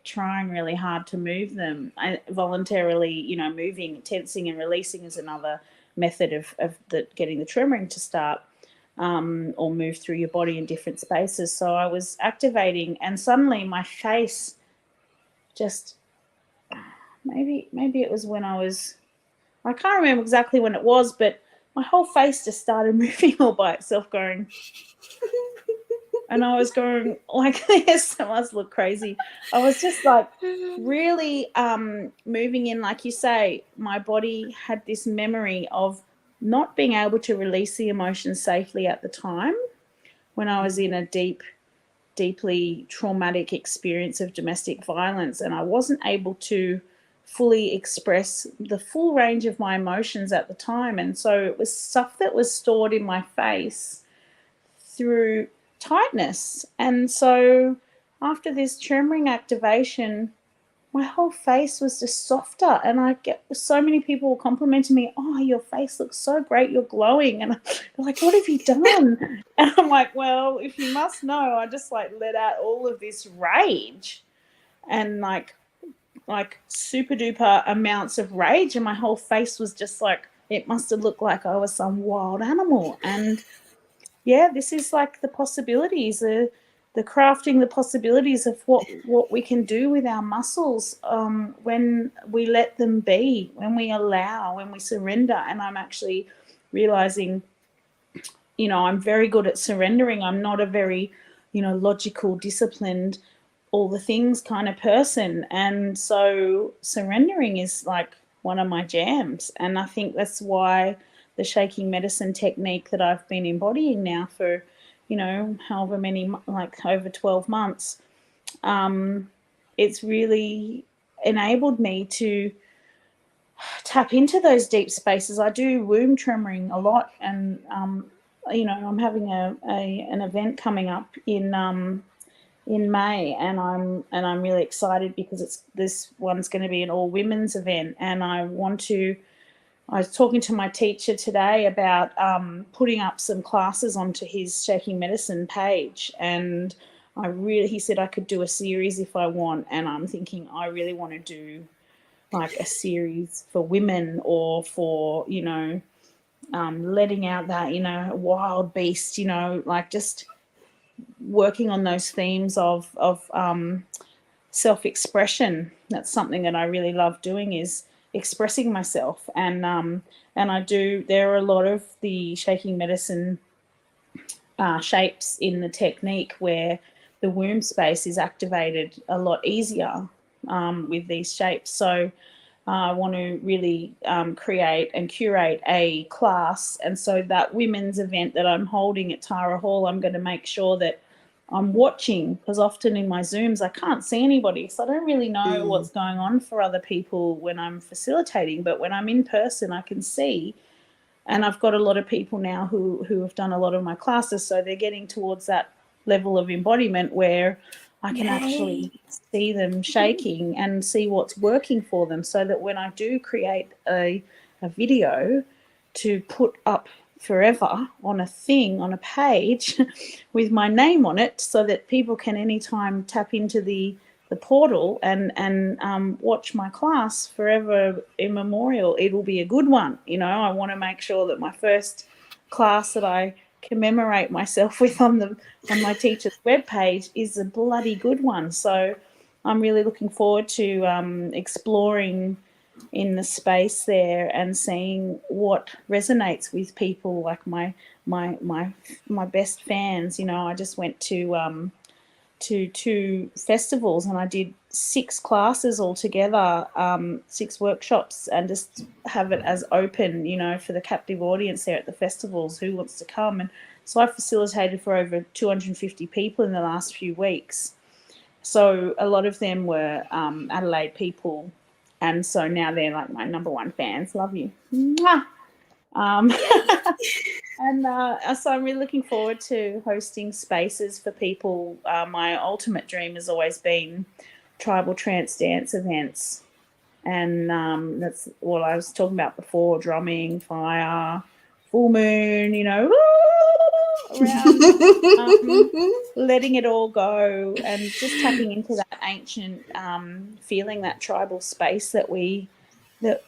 trying really hard to move them. I voluntarily, moving, tensing and releasing is another method of getting the tremoring to start, or move through your body in different spaces. So I was activating, and suddenly my face just, maybe it was when I can't remember exactly when it was, but my whole face just started moving all by itself, going... And I was going like this. It must look crazy. I was just like really moving in, like you say. My body had this memory of not being able to release the emotions safely at the time when I was in a deeply traumatic experience of domestic violence, and I wasn't able to fully express the full range of my emotions at the time. And so it was stuff that was stored in my face through tightness. And so after this tremoring activation, my whole face was just softer, and I get so many people complimenting me, oh, your face looks so great, you're glowing, and they're like, what have you done? And I'm like, well, if you must know, I just like let out all of this rage and like super duper amounts of rage, and my whole face was just like, it must have looked like I was some wild animal. And yeah, this is like the possibilities, the crafting the possibilities of what we can do with our muscles when we let them be, when we allow, when we surrender. And I'm actually realizing, you know, I'm very good at surrendering. I'm not a very, you know, logical, disciplined, all the things kind of person. And so surrendering is like one of my jams. And I think that's why the shaking medicine technique that I've been embodying now for, you know, however many, like over 12 months, it's really enabled me to tap into those deep spaces. I do womb tremoring a lot, and you know, I'm having an event coming up in May, and I'm really excited because this one's going to be an all women's event, and I was talking to my teacher today about putting up some classes onto his shaking medicine page, and he said I could do a series if I want, and I'm thinking I really want to do like a series for women, or for, you know, letting out that, you know, wild beast, you know, like just working on those themes of self-expression. That's something that I really love doing, is expressing myself. And I do, there are a lot of the shaking medicine shapes in the technique where the womb space is activated a lot easier with these shapes. So I want to really create and curate a class. And so that women's event that I'm holding at Tara Hall, I'm going to make sure that I'm watching, because often in my Zooms I can't see anybody, so I don't really know what's going on for other people when I'm facilitating. But when I'm in person, I can see. And I've got a lot of people now who have done a lot of my classes, so they're getting towards that level of embodiment where I can actually see them shaking and see what's working for them, so that when I do create a video to put up forever on a thing, on a page with my name on it, so that people can anytime tap into the portal and watch my class forever immemorial. It'll be a good one. You know, I want to make sure that my first class that I commemorate myself with on my teacher's webpage is a bloody good one. So I'm really looking forward to exploring in the space there and seeing what resonates with people, like my best fans. You know, I just went to 2 festivals, and I did 6 classes altogether, 6 workshops, and just have it as open, you know, for the captive audience there at the festivals, who wants to come. And so I facilitated for over 250 people in the last few weeks. So a lot of them were Adelaide people, and so now they're like my number 1 fans. Love you. Mwah! And so I'm really looking forward to hosting spaces for people. My ultimate dream has always been tribal trance dance events, and that's what I was talking about before: drumming, fire, full moon, you know, around, letting it all go, and just tapping into that ancient feeling, that tribal space that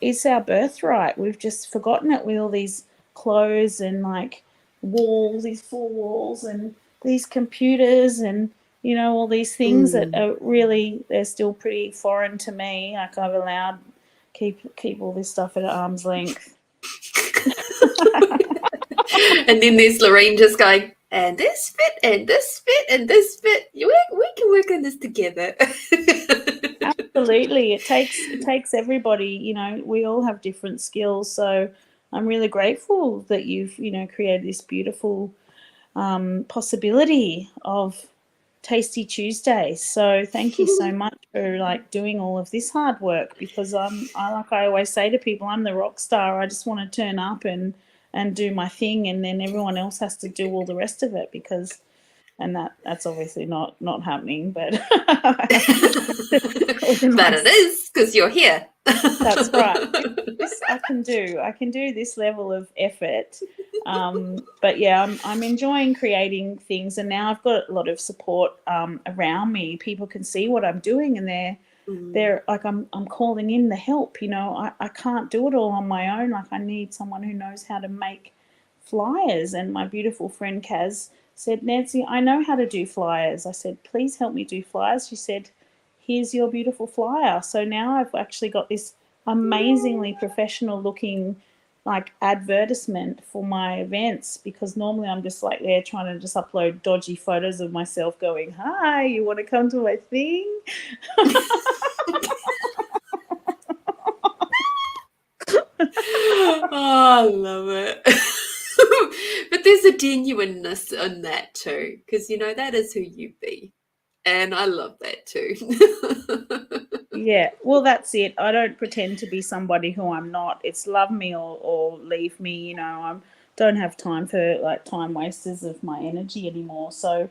is our birthright. We've just forgotten it with all these clothes and like walls, these 4 walls, and these computers, and, you know, all these things that are really, they're still pretty foreign to me. Like, I've allowed keep all this stuff at arm's length. And then there's Lorraine just going, and this fit, and this fit, and this fit. We can work on this together. Absolutely. It takes everybody, you know, we all have different skills. So I'm really grateful that you've, you know, created this beautiful possibility of Tasty Tuesdays. So thank you so much for like doing all of this hard work, because I always say to people, I'm the rock star. I just want to turn up and and do my thing, and then everyone else has to do all the rest of it, because, and that's obviously not happening, but but it is, because you're here. That's right. This I can do this level of effort. But yeah, I'm enjoying creating things, and now I've got a lot of support around me. People can see what I'm doing, and they're like, I'm calling in the help. You know, I can't do it all on my own. Like, I need someone who knows how to make flyers. And my beautiful friend Kaz said, Nancy, I know how to do flyers. I said, please help me do flyers. She said, here's your beautiful flyer. So now I've actually got this amazingly professional looking like advertisement for my events, because normally I'm just like there trying to just upload dodgy photos of myself going, hi, you want to come to my thing? Oh, I love it. But there's a genuineness in that too, because, you know, that is who you be. And I love that too. Yeah, well, that's it. I don't pretend to be somebody who I'm not. It's love me or leave me. You know, I don't have time for like time wasters of my energy anymore. So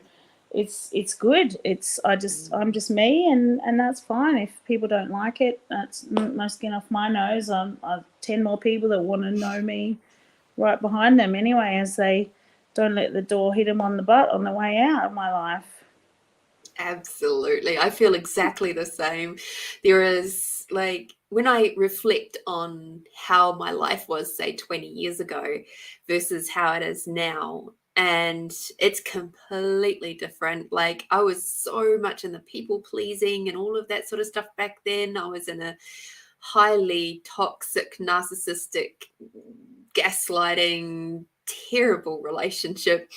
it's good. I'm just me, and that's fine. If people don't like it, that's no skin off my nose. I've 10 more people that want to know me right behind them anyway, as they don't let the door hit them on the butt on the way out of my life. Absolutely. I feel exactly the same. There is, like, when I reflect on how my life was, say, 20 years ago versus how it is now, and it's completely different. Like, I was so much in the people pleasing and all of that sort of stuff back then. I was in a highly toxic, narcissistic, gaslighting, terrible relationship.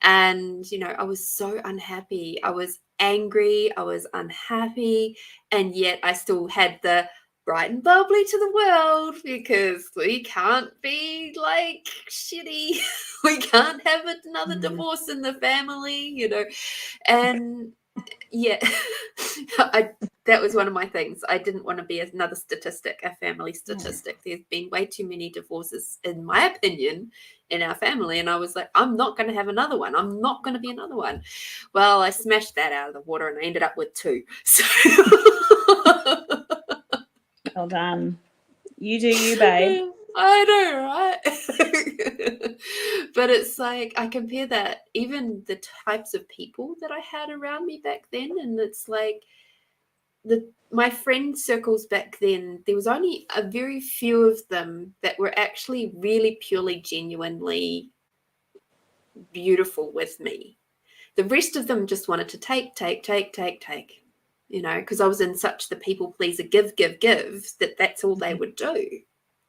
And, you know, I was so unhappy. I was angry. I was unhappy. And yet I still had the bright and bubbly to the world, because we can't be like shitty. We can't have another divorce in the family, you know. And yeah, that was one of my things. I didn't want to be another statistic, a family statistic. There's been way too many divorces, in my opinion, in our family. And I was like, I'm not going to have another one. I'm not going to be another one. Well, I smashed that out of the water and I ended up with 2. So Well done. You do you, babe. I know, right? But it's like, I compare that, even the types of people that I had around me back then, and it's like my friend circles back then, there was only a very few of them that were actually really purely genuinely beautiful with me. The rest of them just wanted to take, you know, because I was in such the people pleaser, give, that's all they would do.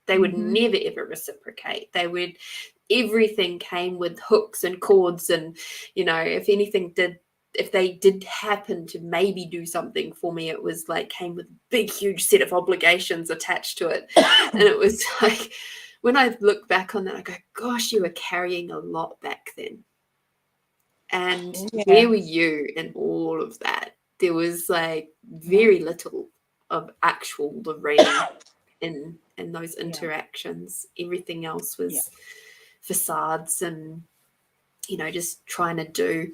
They would never, ever reciprocate. Everything came with hooks and cords. And, you know, if they did happen to maybe do something for me, it was like came with a big, huge set of obligations attached to it. And it was like, when I look back on that, I go, gosh, you were carrying a lot back then. And where were you in all of that? There was like very little of actual Lorraine in those interactions. Everything else was facades and, you know, just trying to do.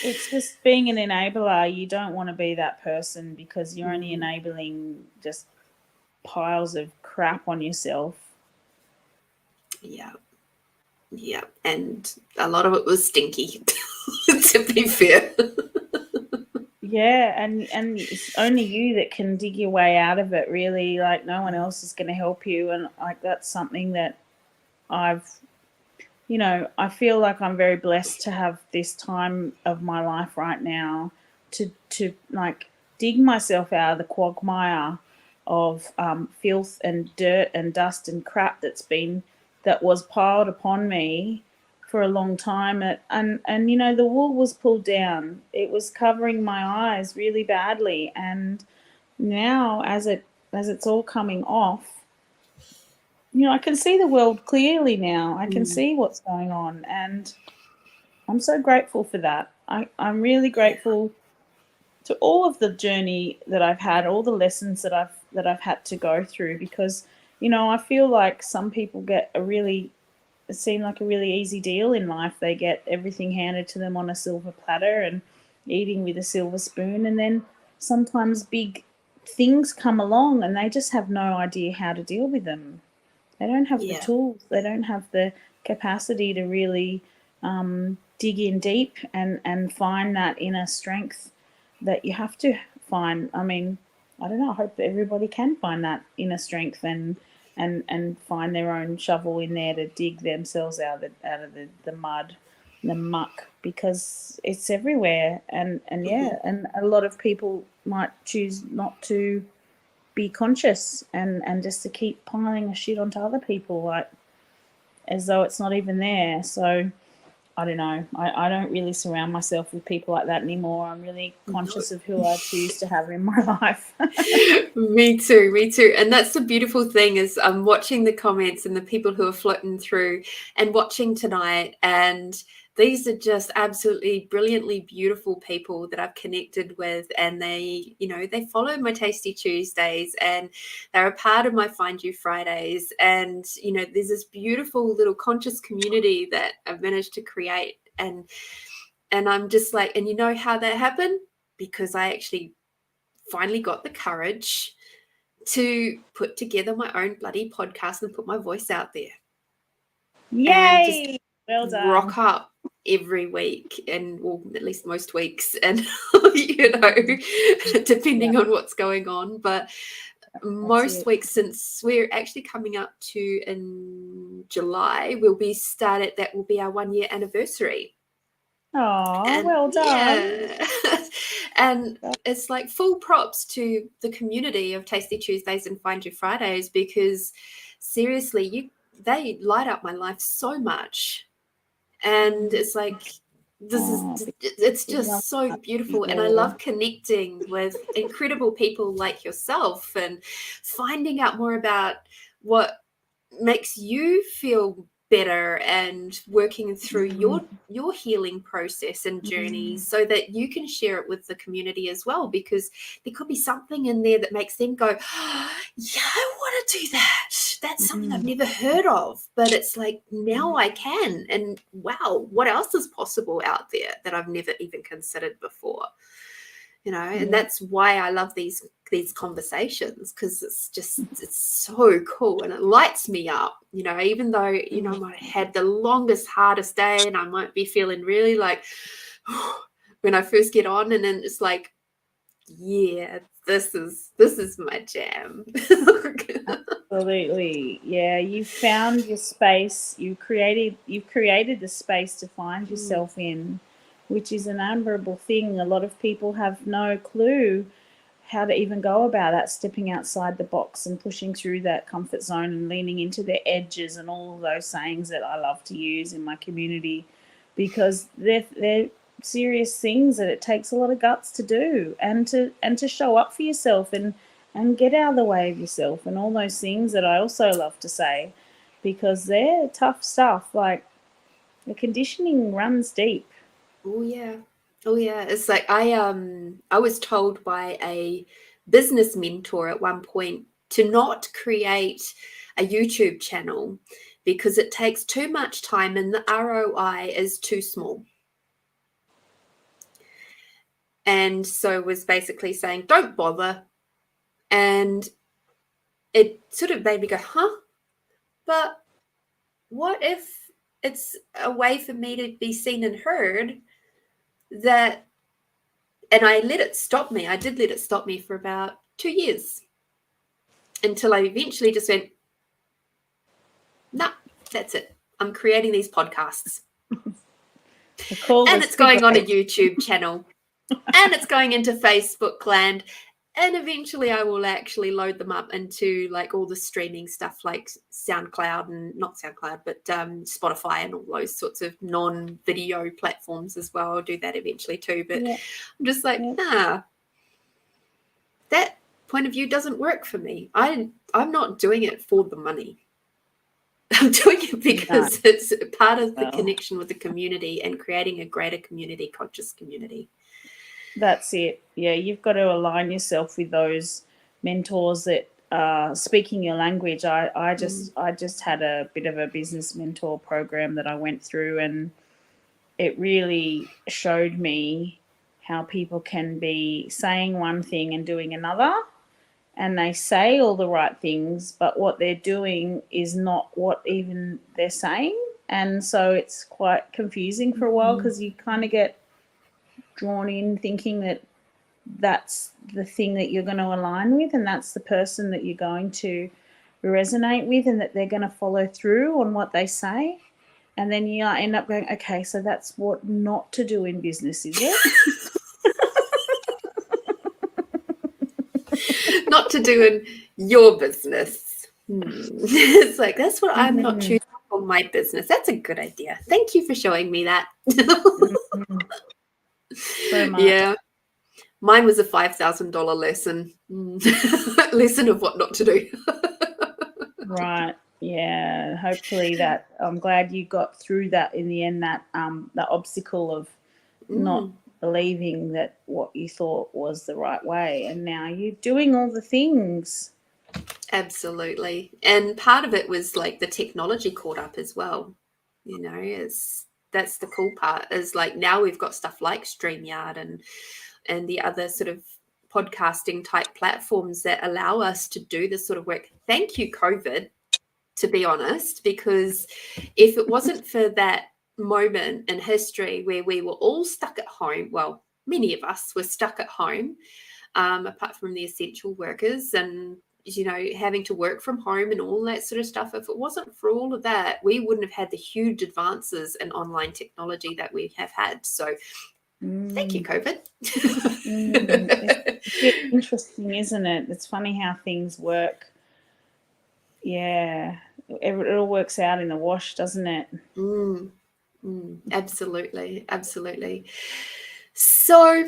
It's just being an enabler. You don't want to be that person, because you're only enabling just piles of crap on yourself. Yeah. And a lot of it was stinky, to be fair. Yeah, and it's only you that can dig your way out of it, really. Like, no one else is going to help you. And like, that's something that I feel like I'm very blessed to have this time of my life right now to like dig myself out of the quagmire of filth and dirt and dust and crap that was piled upon me for a long time. And you know, the wool was pulled down. It was covering my eyes really badly. And now as it's all coming off, you know, I can see the world clearly now. I can see what's going on, and I'm so grateful for that. I'm really grateful to all of the journey that I've had, all the lessons that I've had to go through, because I feel like some people get it seemed like a really easy deal in life. They get everything handed to them on a silver platter and eating with a silver spoon. And then sometimes big things come along and they just have no idea how to deal with them. They don't have the tools. They don't have the capacity to really dig in deep and find that inner strength that you have to find. I mean, I don't know. I hope that everybody can find that inner strength and find their own shovel in there to dig themselves out of the mud, the muck, because it's everywhere. And a lot of people might choose not to be conscious and just to keep piling shit onto other people, like as though it's not even there. So I don't know. I don't really surround myself with people like that anymore. I'm really conscious of who I choose to have in my life. Me too. And that's the beautiful thing is I'm watching the comments and the people who are floating through and watching tonight. And these are just absolutely brilliantly beautiful people that I've connected with. And they, they follow my Tasty Tuesdays and they're a part of my Find You Fridays. And, there's this beautiful little conscious community that I've managed to create. And I'm just like, and you know how that happened? Because I actually finally got the courage to put together my own bloody podcast and put my voice out there. Yay! And just well done. Rock up every week, and well, at least most weeks, and depending on what's going on. But most weeks, since we're actually coming up to in July, that will be our 1 year anniversary. Oh, well done. Yeah. And it's like full props to the community of Tasty Tuesdays and Find Your Fridays, because seriously, they light up my life so much. And it's like, it's just so beautiful. And I love connecting with incredible people like yourself and finding out more about what makes you feel better and working through your healing process and journey so that you can share it with the community as well, because there could be something in there that makes them go, oh, yeah, I want to do that. That's something I've never heard of, but it's like, now I can. And wow, what else is possible out there that I've never even considered before? And that's why I love these conversations, because it's so cool and it lights me up, even though, I might have had the longest, hardest day and I might be feeling really like when I first get on, and then it's like, yeah, this is my jam. Absolutely. Yeah, you've found your space. You've created the space to find yourself in, which is an admirable thing. A lot of people have no clue how to even go about that, stepping outside the box and pushing through that comfort zone and leaning into their edges and all of those sayings that I love to use in my community, because they're serious things that it takes a lot of guts to do, and to show up for yourself and get out of the way of yourself and all those things that I also love to say, because they're tough stuff. Like, the conditioning runs deep. Oh yeah. It's like I was told by a business mentor at one point to not create a YouTube channel because it takes too much time and the ROI is too small. And so was basically saying, don't bother. And it sort of made me go, huh? But what if it's a way for me to be seen and heard? And I let it stop me. I did let it stop me for about 2 years until I eventually just went, nah, that's it. I'm creating these podcasts. And it's going on a YouTube channel. And it's going into Facebook land. And eventually I will actually load them up into like all the streaming stuff like SoundCloud and not SoundCloud, but Spotify and all those sorts of non-video platforms as well. I'll do that eventually too. But I'm just like, nah, that point of view doesn't work for me. I'm not doing it for the money. I'm doing it because it's part of the connection with the community and creating a greater community, conscious community. That's it. Yeah, you've got to align yourself with those mentors that speaking your language. I just had a bit of a business mentor program that I went through, and it really showed me how people can be saying one thing and doing another, and they say all the right things, but what they're doing is not what even they're saying. And so it's quite confusing for a while, because you kind of get drawn in thinking that that's the thing that you're going to align with, and that's the person that you're going to resonate with, and that they're going to follow through on what they say. And then you end up going, okay, so that's what not to do in business, is it? Not to do in your business. It's like, that's what I'm not choosing for my business. That's a good idea. Thank you for showing me that. So much. Yeah. Mine was a $5,000 lesson. Lesson of what not to do. Right. Yeah. Hopefully that, I'm glad you got through that in the end, that the obstacle of not believing that what you thought was the right way, and now you're doing all the things. Absolutely. And part of it was like the technology caught up as well. You know, that's the cool part, is like now we've got stuff like StreamYard and the other sort of podcasting type platforms that allow us to do this sort of work. Thank you, COVID, to be honest, because if it wasn't for that moment in history where we were all stuck at home, well, many of us were stuck at home, apart from the essential workers, and you know, having to work from home and all that sort of stuff. If it wasn't for all of that, we wouldn't have had the huge advances in online technology that we have had. So thank you, COVID. It's interesting, isn't it? It's funny how things work. Yeah, it all works out in the wash, doesn't it? Absolutely, absolutely. So,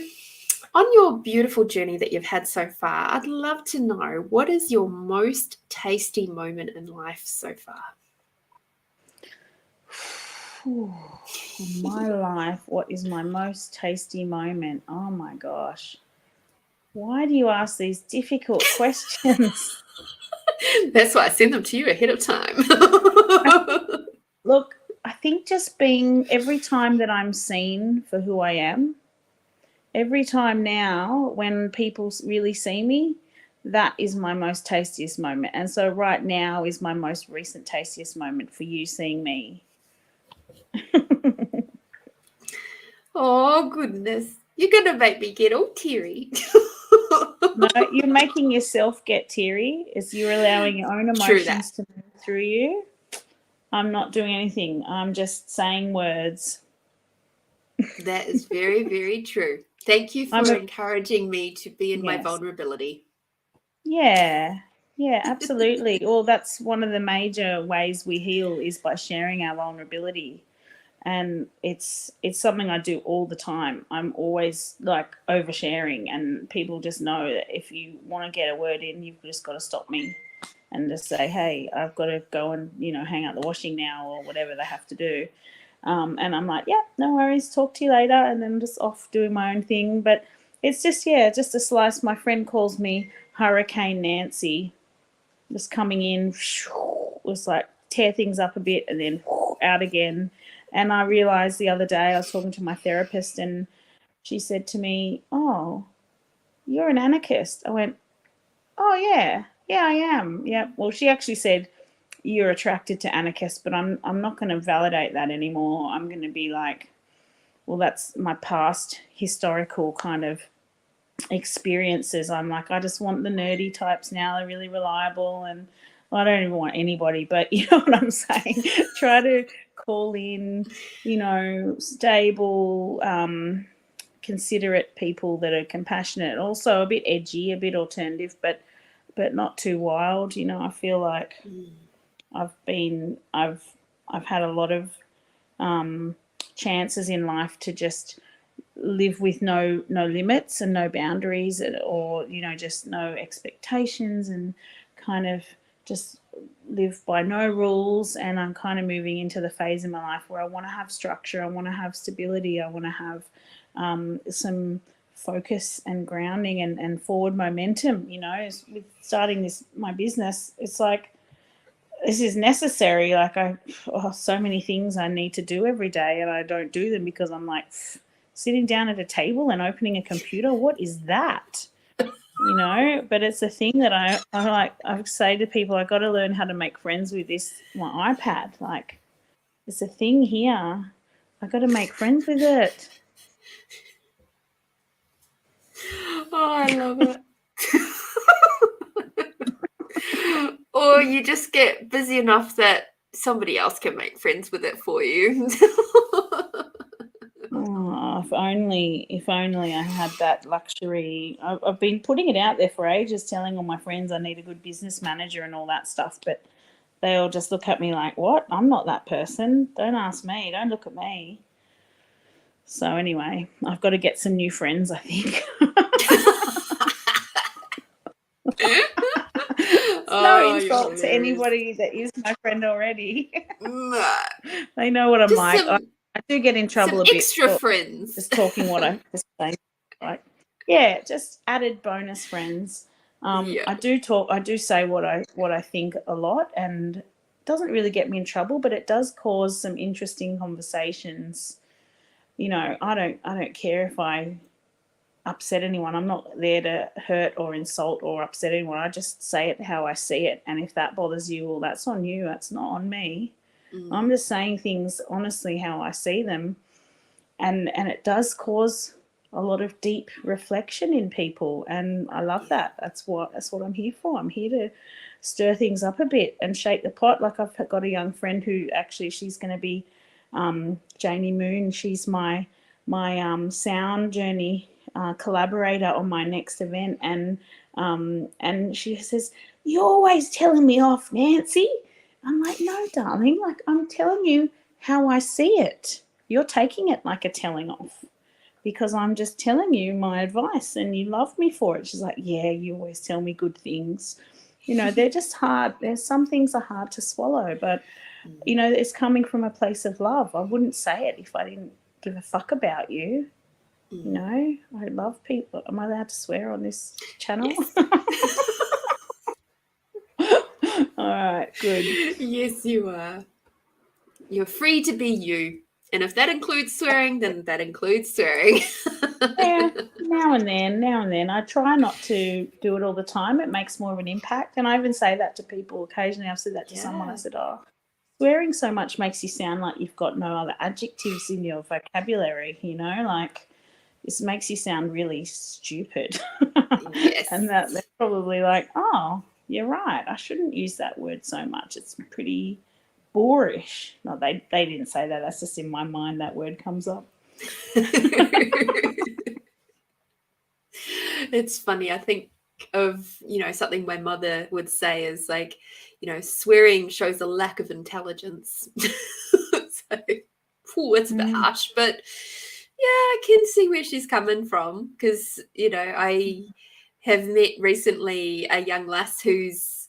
on your beautiful journey that you've had so far, I'd love to know, what is your most tasty moment in life so far? In my life, what is my most tasty moment? Oh my gosh. Why do you ask these difficult questions? That's why I send them to you ahead of time. Look, I think just being, every time that I'm seen for who I am, every time now when people really see me, that is my most tastiest moment. And so right now is my most recent tastiest moment, for you seeing me. Oh, goodness. You're going to make me get all teary. No, you're making yourself get teary, as you're allowing your own emotions to move through you. I'm not doing anything. I'm just saying words. That is very, very true. Thank you for encouraging me to be in my vulnerability. Yeah, absolutely. Well, that's one of the major ways we heal, is by sharing our vulnerability. And it's something I do all the time. I'm always like oversharing, and people just know that if you want to get a word in, you've just got to stop me and just say, hey, I've got to go and, hang out the washing now, or whatever they have to do. And I'm like, yeah, no worries, talk to you later. And then just off doing my own thing. But it's just, just a slice. My friend calls me Hurricane Nancy, just coming in, was like tear things up a bit and then out again. And I realized the other day, I was talking to my therapist, and she said to me, oh, you're an anarchist. I went, oh, yeah, I am. Yeah. Well, she actually said, you're attracted to anarchists, but I'm not going to validate that anymore. I'm going to be like, well, that's my past historical kind of experiences. I'm like, I just want the nerdy types now. They're really reliable, and I don't even want anybody, but you know what I'm saying? Try to call in, stable, considerate people that are compassionate, also a bit edgy, a bit alternative, but not too wild. I feel like I've had a lot of chances in life to just live with no limits and no boundaries, or just no expectations, and kind of just live by no rules. And I'm kind of moving into the phase in my life where I want to have structure, I want to have stability, I want to have some focus and grounding and forward momentum, with starting my business. It's like, this is necessary. Like so many things I need to do every day, and I don't do them because I'm like, sitting down at a table and opening a computer, what is that? But it's a thing that I say to people, I got to learn how to make friends with my iPad. Like, it's a thing here. I got to make friends with it. Oh, I love it. Or you just get busy enough that somebody else can make friends with it for you. Oh, if only I had that luxury. I've been putting it out there for ages, telling all my friends I need a good business manager and all that stuff, but they all just look at me like, what? I'm not that person. Don't ask me. Don't look at me. So anyway, I've got to get some new friends, I think. No insult to anybody that is my friend already. They know what I'm like. I do get in trouble a bit. Extra friends. Just talking what I just say. Right. Yeah, just added bonus friends. I do say what I think a lot, and it doesn't really get me in trouble, but it does cause some interesting conversations. I don't care if I upset anyone. I'm not there to hurt or insult or upset anyone. I just say it how I see it, and if that bothers you, well, that's on you. That's not on me. I'm just saying things honestly how I see them, and it does cause a lot of deep reflection in people, and I love that. That's what I'm here for. I'm here to stir things up a bit and shake the pot. Like, I've got a young friend who actually, she's going to be Janie Moon. She's my sound journey collaborator on my next event, and she says, "You're always telling me off, Nancy." I'm like, "No, darling, like, I'm telling you how I see it. You're taking it like a telling off because I'm just telling you my advice and you love me for it." She's like, "Yeah, you always tell me good things." They're just hard. There's some things are hard to swallow, but it's coming from a place of love. I wouldn't say it if I didn't give a fuck about you. I love people. Am I allowed to swear on this channel? Yes. All right, good. Yes, you are. You're free to be you. And if that includes swearing, then that includes swearing. Yeah, now and then. I try not to do it all the time. It makes more of an impact. And I even say that to people occasionally. I've said that to someone. I said, "Oh, swearing so much makes you sound like you've got no other adjectives in your vocabulary, like this makes you sound really stupid." Yes. And that they're probably like, "Oh, you're right. I shouldn't use that word so much. It's pretty boorish." No, they didn't say that. That's just in my mind that word comes up. It's funny. I think of, something my mother would say is like, swearing shows a lack of intelligence. So, it's a bit harsh, but yeah, I can see where she's coming from because, I have met recently a young lass who's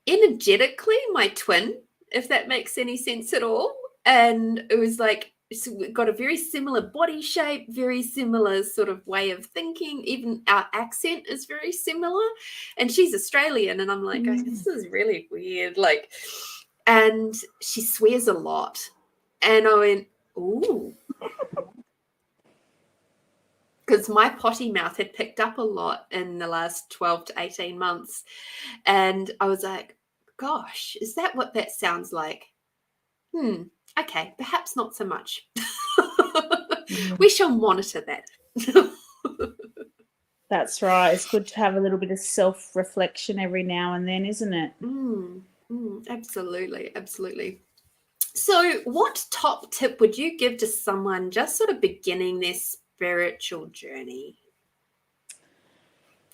energetically my twin, if that makes any sense at all. And it was like, so we've got a very similar body shape, very similar sort of way of thinking. Even our accent is very similar. And she's Australian. And I'm like, this is really weird. Like, and she swears a lot. And I went, ooh. Because my potty mouth had picked up a lot in the last 12 to 18 months. And I was like, gosh, is that what that sounds like? Okay, perhaps not so much. We shall monitor that. That's right. It's good to have a little bit of self-reflection every now and then, isn't it? Absolutely, absolutely. So what top tip would you give to someone just sort of beginning their spiritual journey?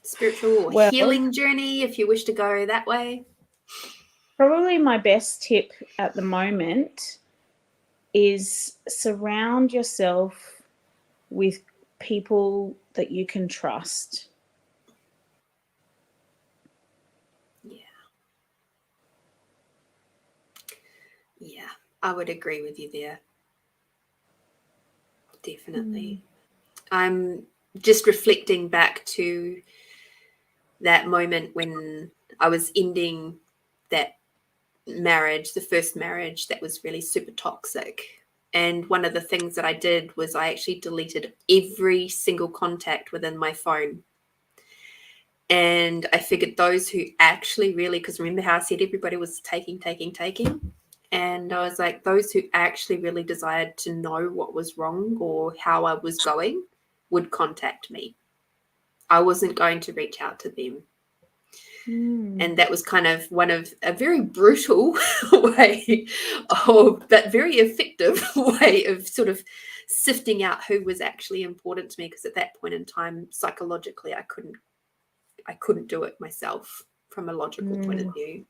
Spiritual or healing journey, if you wish to go that way? Probably my best tip at the moment is surround yourself with people that you can trust. Yeah, I would agree with you there. Definitely. I'm just reflecting back to that moment when I was ending that marriage, the first marriage that was really super toxic. And one of the things that I did was I actually deleted every single contact within my phone. And I figured those who actually really, because remember how I said everybody was taking. And I was like, those who actually really desired to know what was wrong or how I was going would contact me. I wasn't going to reach out to them. And that was kind of one of a very brutal way but very effective way of sort of sifting out who was actually important to me, because at that point in time, psychologically, I couldn't do it myself from a logical point of view.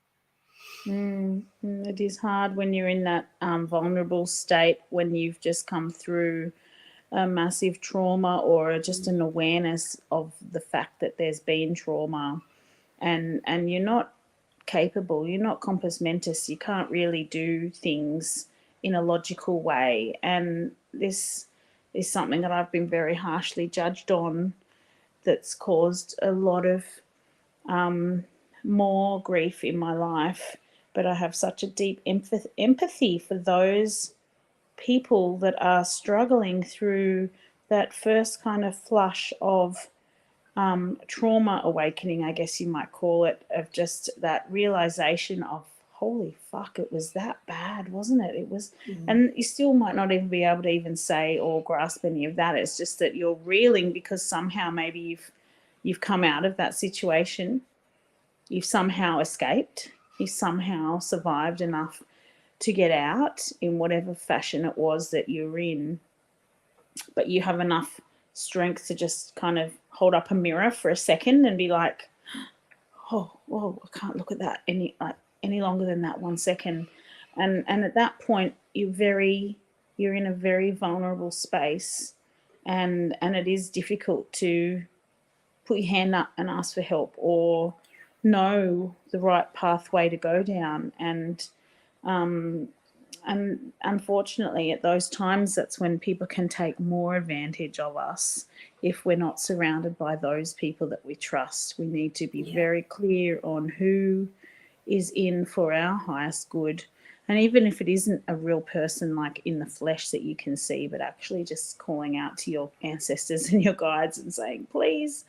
It is hard when you're in that vulnerable state, when you've just come through a massive trauma or just an awareness of the fact that there's been trauma, and you're not capable, you're not compos mentis, you can't really do things in a logical way. And this is something that I've been very harshly judged on, that's caused a lot of more grief in my life. But I have such a deep empathy for those people that are struggling through that first kind of flush of trauma awakening, I guess you might call it, of just that realization of, holy fuck, it was that bad, wasn't it? It was, and you still might not even be able to even say or grasp any of that. It's just that you're reeling because somehow maybe you've come out of that situation, you've somehow escaped, you've somehow survived enough to get out in whatever fashion it was that you're in, but you have enough strength to just kind of hold up a mirror for a second and be like, oh, whoa, I can't look at that any longer than that 1 second. And at that point, you're in a very vulnerable space, and it is difficult to put your hand up and ask for help or know the right pathway to go down. And unfortunately, at those times, that's when people can take more advantage of us. If we're not surrounded by those people that we trust, we need to be very clear on who is in for our highest good. And even if it isn't a real person like in the flesh that you can see, but actually just calling out to your ancestors and your guides and saying, please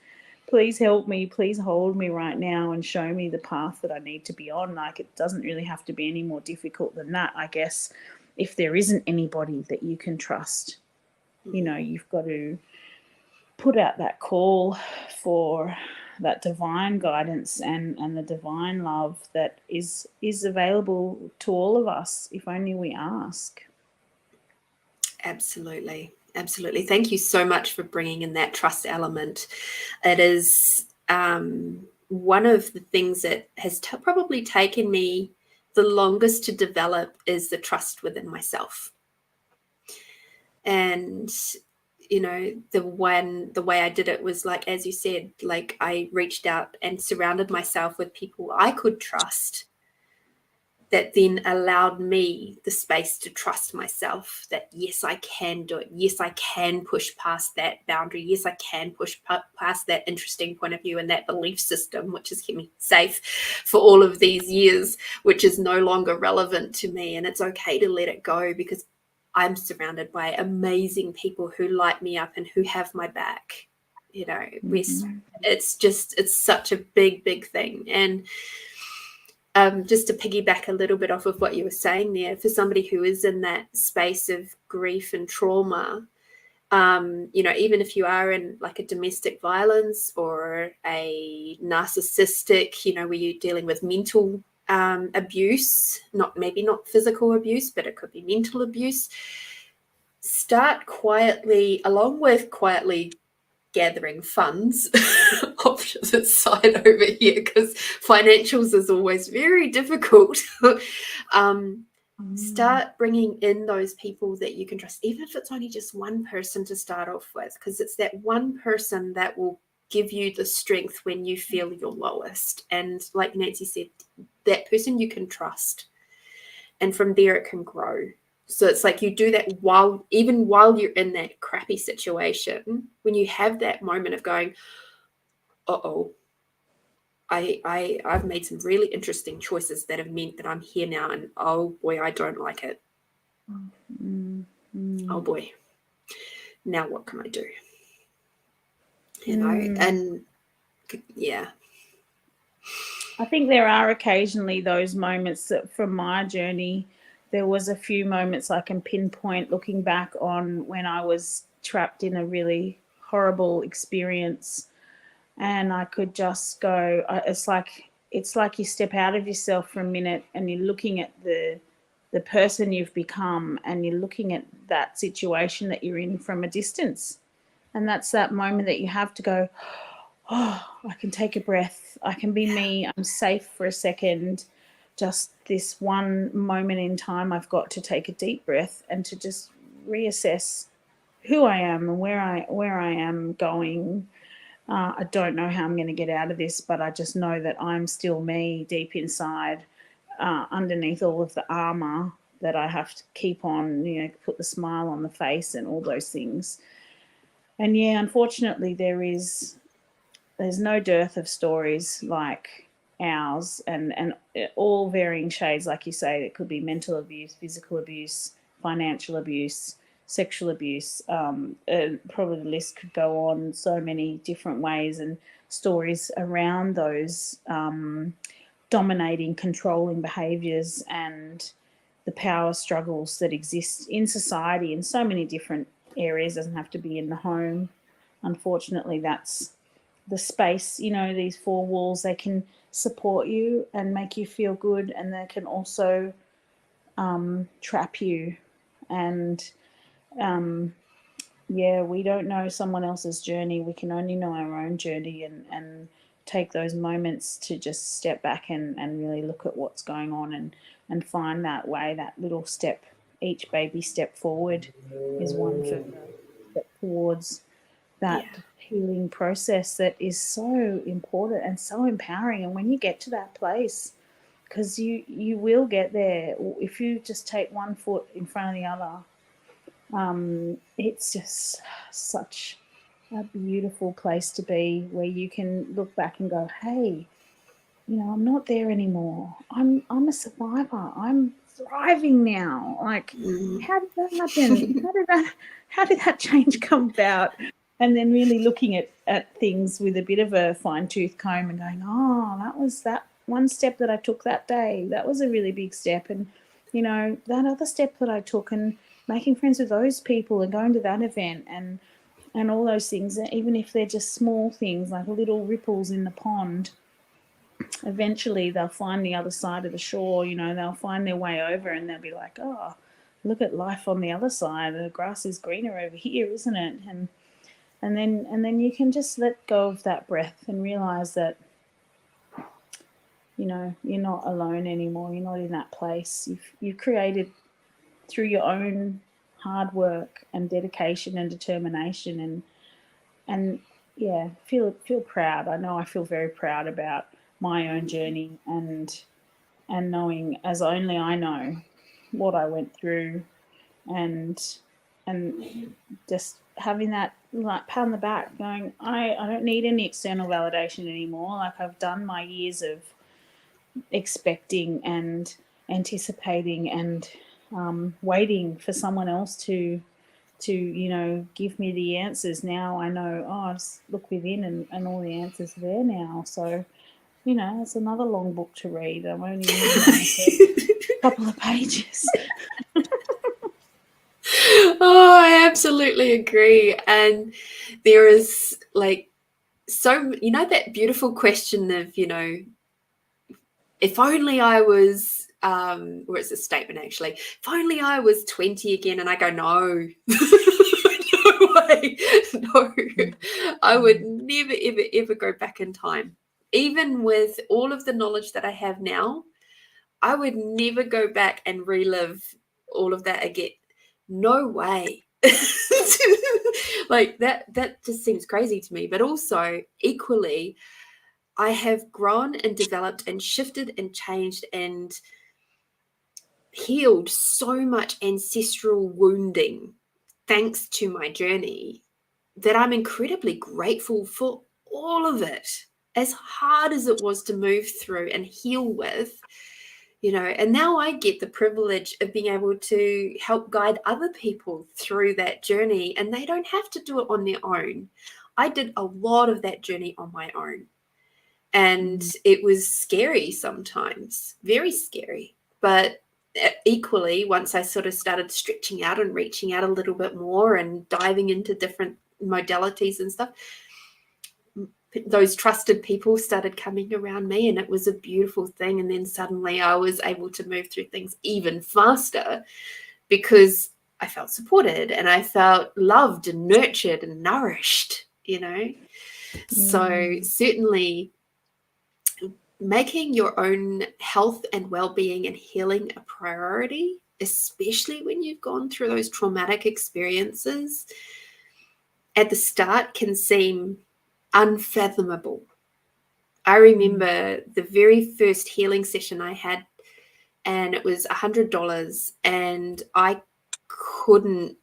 help me, please hold me right now and show me the path that I need to be on. Like, it doesn't really have to be any more difficult than that, I guess. If there isn't anybody that you can trust, you know, you've got to put out that call for that divine guidance and the divine love that is available to all of us if only we ask. Absolutely. Thank you so much for bringing in that trust element. It is one of the things that has probably taken me the longest to develop, is the trust within myself. And you know, the way I did it was, like, as you said, like, I reached out and surrounded myself with people I could trust, that then allowed me the space to trust myself, that yes, I can do it. Yes, I can push past that boundary. Yes, I can push past that interesting point of view and that belief system, which has kept me safe for all of these years, which is no longer relevant to me. And it's okay to let it go, because I'm surrounded by amazing people who light me up and who have my back. You know, it's such a big thing. And just to piggyback a little bit off of what you were saying there, for somebody who is in that space of grief and trauma, you know, even if you are in like a domestic violence or a narcissistic, you know, where you're dealing with mental abuse, maybe not physical abuse, but it could be mental abuse, start quietly, along with quietly gathering funds off to the side over here, because financials is always very difficult. Start bringing in those people that you can trust, even if it's only just one person to start off with, because it's that one person that will give you the strength when you feel your lowest. And like Nancy said, that person you can trust, and from there it can grow. So it's like you do that even while you're in that crappy situation, when you have that moment of going, uh-oh, I've made some really interesting choices that have meant that I'm here now, and oh boy, I don't like it. Oh boy, now what can I do? You know, and yeah. I think there are occasionally those moments that from my journey, there was a few moments I can pinpoint looking back on when I was trapped in a really horrible experience, and I could just go, it's like you step out of yourself for a minute and you're looking at the person you've become, and you're looking at that situation that you're in from a distance. And that's that moment that you have to go, oh, I can take a breath. I can be me. I'm safe for a second. Just this one moment in time, I've got to take a deep breath and to just reassess who I am and where I am going. I don't know how I'm going to get out of this, but I just know that I'm still me deep inside, underneath all of the armor that I have to keep on, put the smile on the face and all those things. And yeah, unfortunately, there's no dearth of stories like ours, and all varying shades, like you say. It could be mental abuse, physical abuse, financial abuse, sexual abuse. Probably the list could go on so many different ways, and stories around those dominating, controlling behaviours and the power struggles that exist in society in so many different areas. It doesn't have to be in the home. Unfortunately, that's the space. These four walls, they can support you and make you feel good, and they can also trap you. And we don't know someone else's journey. We can only know our own journey, and take those moments to just step back and really look at what's going on, and find that way, that little step. Each baby step forward is one further step towards that healing process that is so important and so empowering. And when you get to that place, because you will get there if you just take one foot in front of the other, it's just such a beautiful place to be, where you can look back and go, hey, I'm not there anymore. I'm a survivor. I'm thriving now. Like, how did that happen? How did that change come about? And then really looking at things with a bit of a fine-tooth comb and going, oh, that was that one step that I took that day. That was a really big step. And, that other step that I took, and making friends with those people and going to that event, and all those things, even if they're just small things like little ripples in the pond, eventually they'll find the other side of the shore. They'll find their way over, and they'll be like, oh, look at life on the other side. The grass is greener over here, isn't it? And then you can just let go of that breath and realize that, you're not alone anymore. You're not in that place. You've created through your own hard work and dedication and determination, and yeah, feel proud. I know I feel very proud about my own journey, and knowing, as only I know, what I went through, and just having that like pat on the back, going, I don't need any external validation anymore. Like, I've done my years of expecting and anticipating and waiting for someone else to give me the answers. Now I know, I just look within, and all the answers are there now. So it's another long book to read. I'm only reading a couple of pages. Oh, I absolutely agree. And there is that beautiful question of, if only I was, or it's a statement actually, if only I was 20 again. And I go, no, no way, no, I would never, ever, ever go back in time. Even with all of the knowledge that I have now, I would never go back and relive all of that again. No way. Like that just seems crazy to me. But also equally, I have grown and developed and shifted and changed, and healed so much ancestral wounding thanks to my journey that I'm incredibly grateful for all of it, as hard as it was to move through and heal with, and now I get the privilege of being able to help guide other people through that journey, and they don't have to do it on their own. I did a lot of that journey on my own, and it was scary sometimes, very scary, but equally, once I sort of started stretching out and reaching out a little bit more and diving into different modalities and stuff, those trusted people started coming around me, and it was a beautiful thing. And then suddenly I was able to move through things even faster because I felt supported and I felt loved and nurtured and nourished, So certainly making your own health and well-being and healing a priority, especially when you've gone through those traumatic experiences, at the start can seem unfathomable. I remember the very first healing session I had, and it was $100, and I couldn't,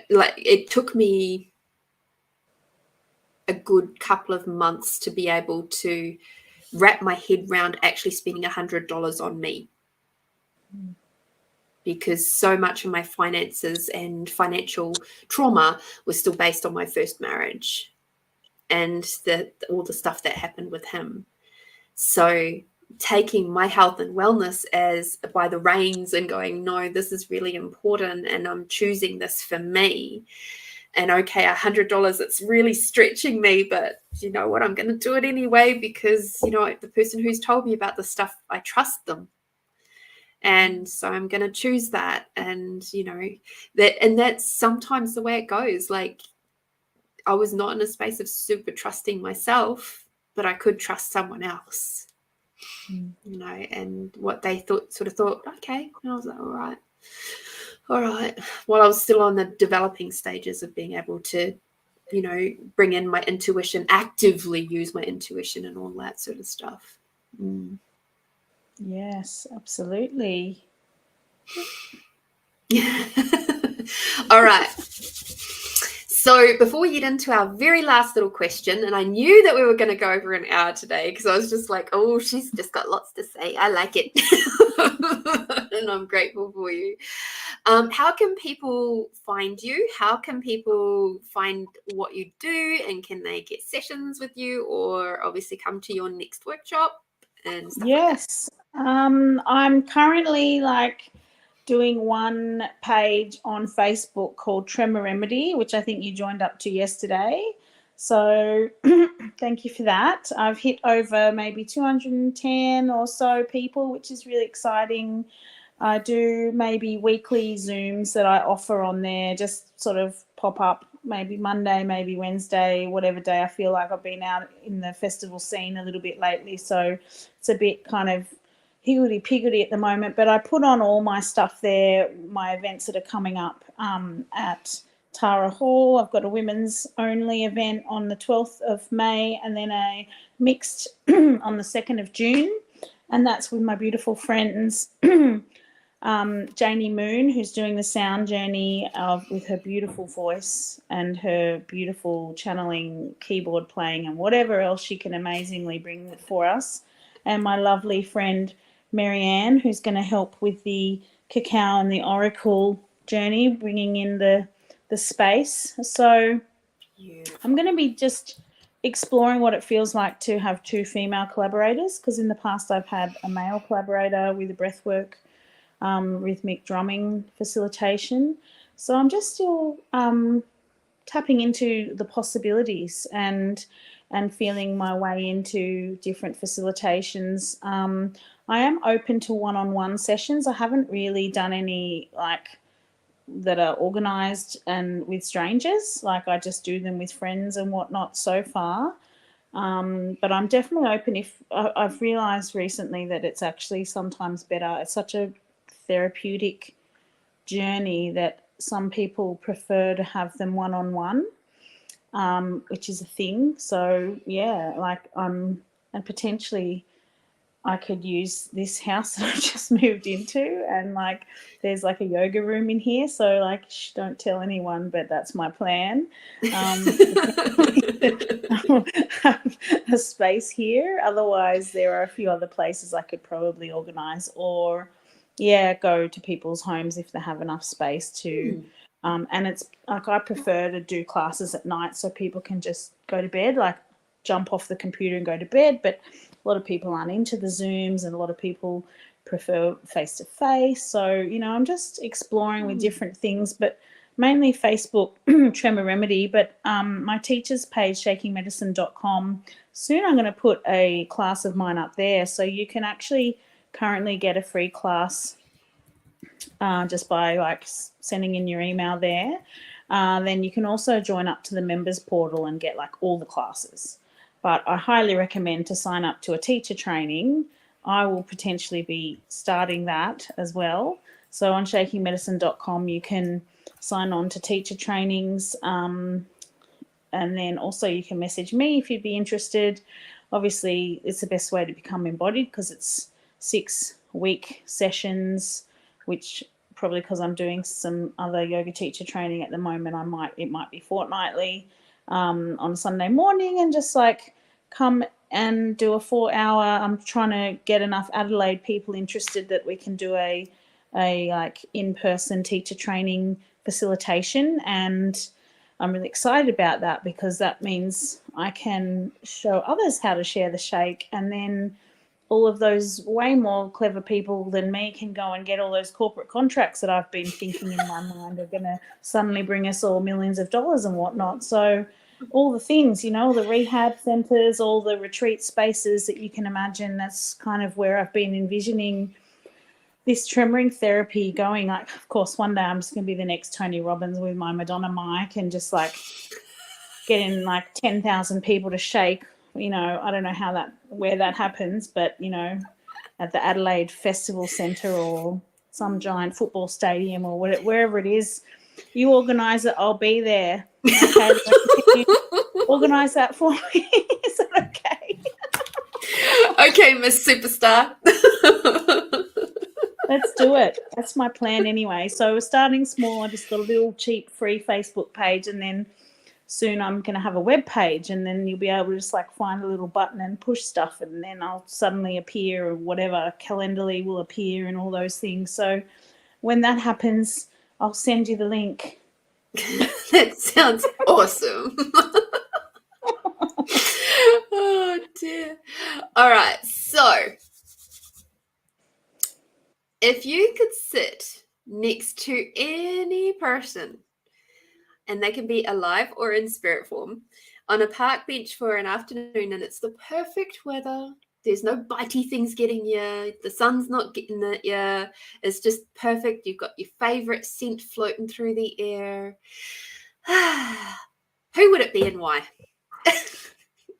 it took me a good couple of months to be able to wrap my head around actually spending $100 on me, because so much of my finances and financial trauma was still based on my first marriage and all the stuff that happened with him. So taking my health and wellness as by the reins and going, no, this is really important and I'm choosing this for me. And okay, $100, it's really stretching me, but you know what, I'm going to do it anyway because, the person who's told me about this stuff, I trust them. And so I'm going to choose that. And, that's sometimes the way it goes. Like, I was not in a space of super trusting myself, but I could trust someone else, and what they thought, okay. And I was like, all right. While I was still on the developing stages of being able to, bring in my intuition, actively use my intuition and all that sort of stuff. Yes, absolutely. All right. So before we get into our very last little question, and I knew that we were going to go over an hour today because I was just like, oh, she's just got lots to say. I like it. And I'm grateful for you. How can people find you? How can people find what you do? And can they get sessions with you or obviously come to your next workshop and stuff Yes. like that? I'm currently doing one page on Facebook called Tremor Remedy, which I think you joined up to yesterday. So thank you for that. I've hit over maybe 210 or so people, which is really exciting. I do maybe weekly Zooms that I offer on there, just sort of pop up maybe Monday, maybe Wednesday, whatever day I feel like I've been out in the festival scene a little bit lately. So it's a bit kind of higgledy-piggledy at the moment, but I put on all my stuff there, my events that are coming up at Tara Hall. I've got a women's only event on the 12th of May and then a mixed on the 2nd of June. And that's with my beautiful friends, Janie Moon, who's doing the sound journey with her beautiful voice and her beautiful channeling, keyboard playing and whatever else she can amazingly bring for us. And my lovely friend, Marianne, who's going to help with the cacao and the oracle journey, bringing in the space. So I'm going to be just exploring what it feels like to have two female collaborators, because in the past I've had a male collaborator with a breathwork, rhythmic drumming facilitation. So I'm just still tapping into the possibilities and feeling my way into different facilitations. I am open to one-on-one sessions. I haven't really done any that are organised and with strangers. I just do them with friends and whatnot so far. But I'm definitely open if I've realised recently that it's actually sometimes better. It's such a therapeutic journey that some people prefer to have them one-on-one, which is a thing. So yeah, and potentially I could use this house that I just moved into, and like there's like a yoga room in here, so like don't tell anyone, but that's my plan. Have a space here. Otherwise, there are a few other places I could probably organise, or go to people's homes if they have enough space to. And it's like I prefer to do classes at night so people can just go to bed, like jump off the computer and go to bed. But a lot of people aren't into the Zooms, and a lot of people prefer face-to-face. So, I'm just exploring with different things, but mainly Facebook, Tremor Remedy. But my teacher's page, shakingmedicine.com, soon I'm going to put a class of mine up there. So you can actually currently get a free class just by like sending in your email there. Then you can also join up to the members portal and get like all the classes. But I highly recommend to sign up to a teacher training. I will potentially be starting that as well. So on shakingmedicine.com, you can sign on to teacher trainings. And then also you can message me if you'd be interested. Obviously, it's the best way to become embodied because it's 6-week sessions, which probably because I'm doing some other yoga teacher training at the moment, it might be fortnightly on Sunday morning, and just like come and do a 4-hour. I'm trying to get enough Adelaide people interested that we can do a like in-person teacher training facilitation, and I'm really excited about that because that means I can show others how to share the shake, and then all of those way more clever people than me can go and get all those corporate contracts that I've been thinking in my mind are going to suddenly bring us all millions of dollars and whatnot. So all the things, all the rehab centres, all the retreat spaces that you can imagine, that's kind of where I've been envisioning this tremoring therapy going. Like, of course, one day I'm just going to be the next Tony Robbins with my Madonna mic and just like getting like 10,000 people to shake. I don't know where that happens, but, at the Adelaide Festival Centre or some giant football stadium or wherever it is, you organise it, I'll be there. Okay, can you organise that for me? Is that okay? Okay, Miss Superstar. Let's do it. That's my plan anyway. So we're starting small. I just got a little cheap free Facebook page, and then soon I'm going to have a web page, and then you'll be able to just like find a little button and push stuff, and then I'll suddenly appear, or whatever, Calendly will appear and all those things. So when that happens, I'll send you the link. That sounds awesome. Oh dear. All right, so if you could sit next to any person, and they can be alive or in spirit form, on a park bench for an afternoon, and it's the perfect weather, there's no bitey things getting you, the sun's not getting at you, it's just perfect, you've got your favorite scent floating through the air, who would it be and why?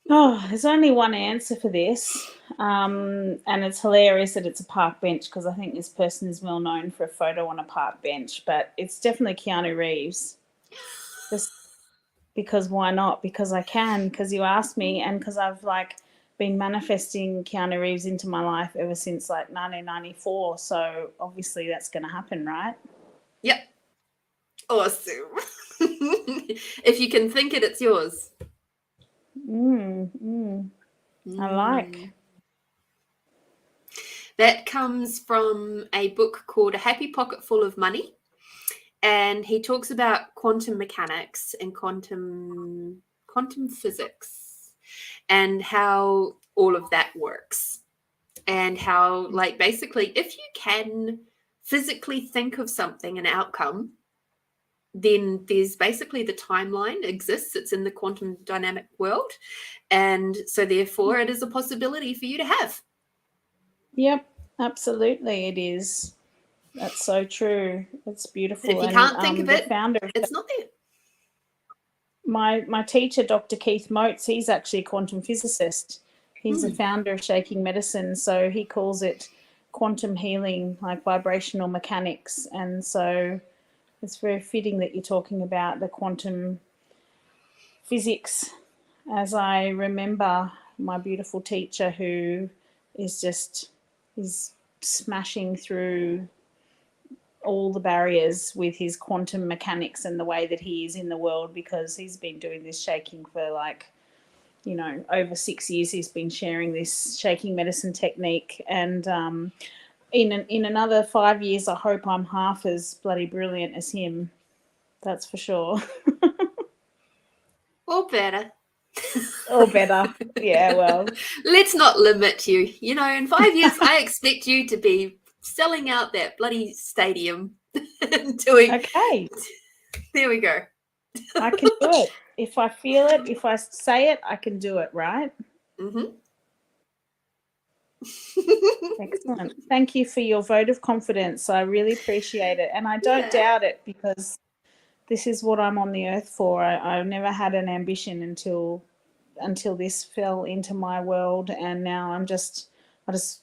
There's only one answer for this, and it's hilarious that it's a park bench because I think this person is well known for a photo on a park bench, but it's definitely Keanu Reeves. Just because why not? Because I can, because you asked me, and because I've like been manifesting Keanu Reeves into my life ever since like 1994. So obviously that's going to happen, right? Yep. Awesome. If you can think it, it's yours. I like. That comes from a book called A Happy Pocket Full of Money. And he talks about quantum mechanics and quantum physics and how all of that works. And how, like, basically, if you can physically think of something, an outcome, then there's basically the timeline exists. It's in the quantum dynamic world. And so therefore it is a possibility for you to have. Yep, absolutely it is. That's so true. It's beautiful. If you can't think of it, it's not there. My teacher, Dr. Keith Motes, he's actually a quantum physicist. He's the founder of Shaking Medicine, so he calls it quantum healing, like vibrational mechanics. And so it's very fitting that you're talking about the quantum physics, as I remember my beautiful teacher who is smashing through all the barriers with his quantum mechanics and the way that he is in the world, because he's been doing this shaking for over 6 years. He's been sharing this shaking medicine technique, and in another 5 years, I hope I'm half as bloody brilliant as him. That's for sure. Or better. Or better. Yeah, well. Let's not limit you. In 5 years, I expect you to be selling out that bloody stadium and doing. Okay. There we go. I can do it. If I feel it, if I say it, I can do it, right? Mm-hmm. Excellent. Thank you for your vote of confidence. I really appreciate it. And I don't doubt it, because this is what I'm on the earth for. I've never had an ambition until this fell into my world, and now I'm just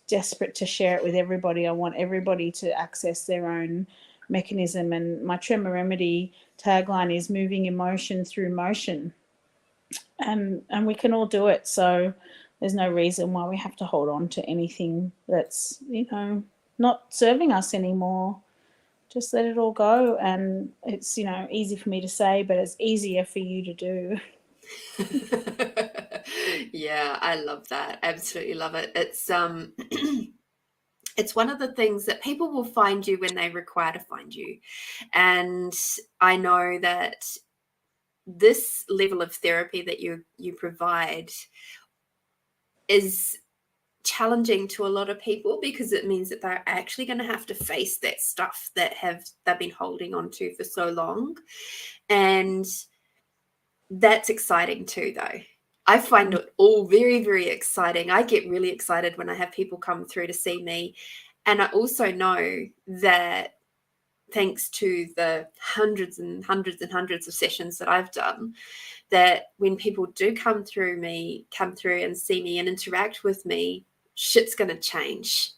desperate to share it with everybody. I want everybody to access their own mechanism, and my Tremor Remedy tagline is moving emotion through motion, and we can all do it. So there's no reason why we have to hold on to anything that's not serving us anymore. Just let it all go. And it's easy for me to say, but it's easier for you to do. Yeah, I love that. Absolutely love it. It's it's one of the things that people will find you when they require to find you. And I know that this level of therapy that you provide is challenging to a lot of people, because it means that they're actually going to have to face that stuff that they've been holding on to for so long. And that's exciting too, though. I find it all very, very exciting. I get really excited when I have people come through to see me. And I also know that thanks to the hundreds and hundreds and hundreds of sessions that I've done, that when people do come through and see me and interact with me, shit's going to change.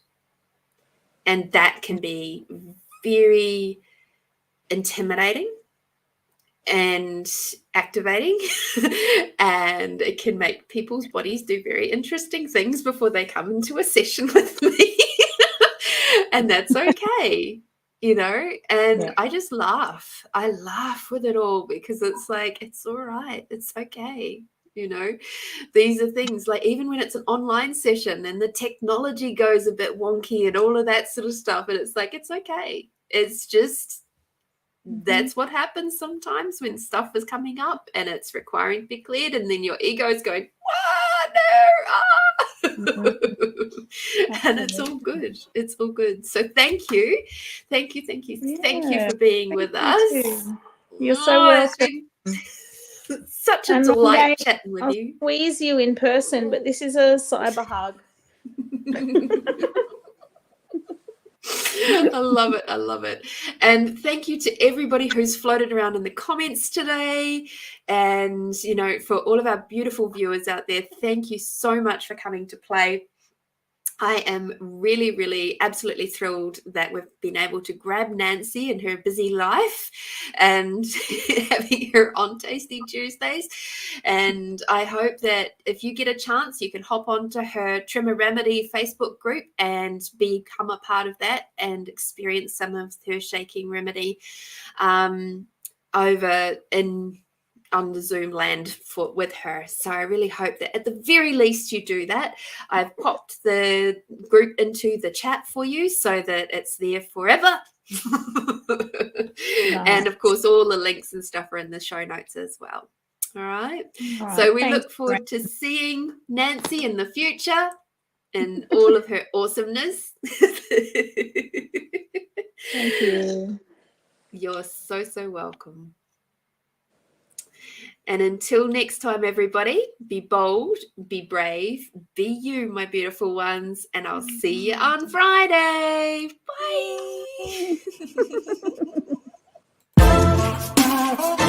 And that can be very intimidating and activating, and it can make people's bodies do very interesting things before they come into a session with me. And that's okay, and I just laugh. I laugh with it all, because it's like, it's all right, it's okay. These are things like, even when it's an online session and the technology goes a bit wonky and all of that sort of stuff, and it's like, it's okay. It's just, that's what happens sometimes when stuff is coming up and it's requiring to be cleared, and then your ego is going, no, and it's all good. It's all good. So thank you for being with us. You're so welcome. Such a delight chatting with I'll you. Squeeze you in person, but this is a cyber hug. I love it. I love it. And thank you to everybody who's floated around in the comments today. And, for all of our beautiful viewers out there, thank you so much for coming to play. I am really, really absolutely thrilled that we've been able to grab Nancy in her busy life and having her on Tasty Tuesdays. And I hope that if you get a chance, you can hop onto her Tremor Remedy Facebook group and become a part of that and experience some of her shaking remedy over on the Zoom land with her. So I really hope that at the very least you do that. I've popped the group into the chat for you so that it's there forever. Nice. And of course, all the links and stuff are in the show notes as well. All right. So we look forward to seeing Nancy in the future and all of her awesomeness. Thank you. You're so, so welcome. And until next time, everybody, be bold, be brave, be you, my beautiful ones, and I'll see you on Friday. Bye.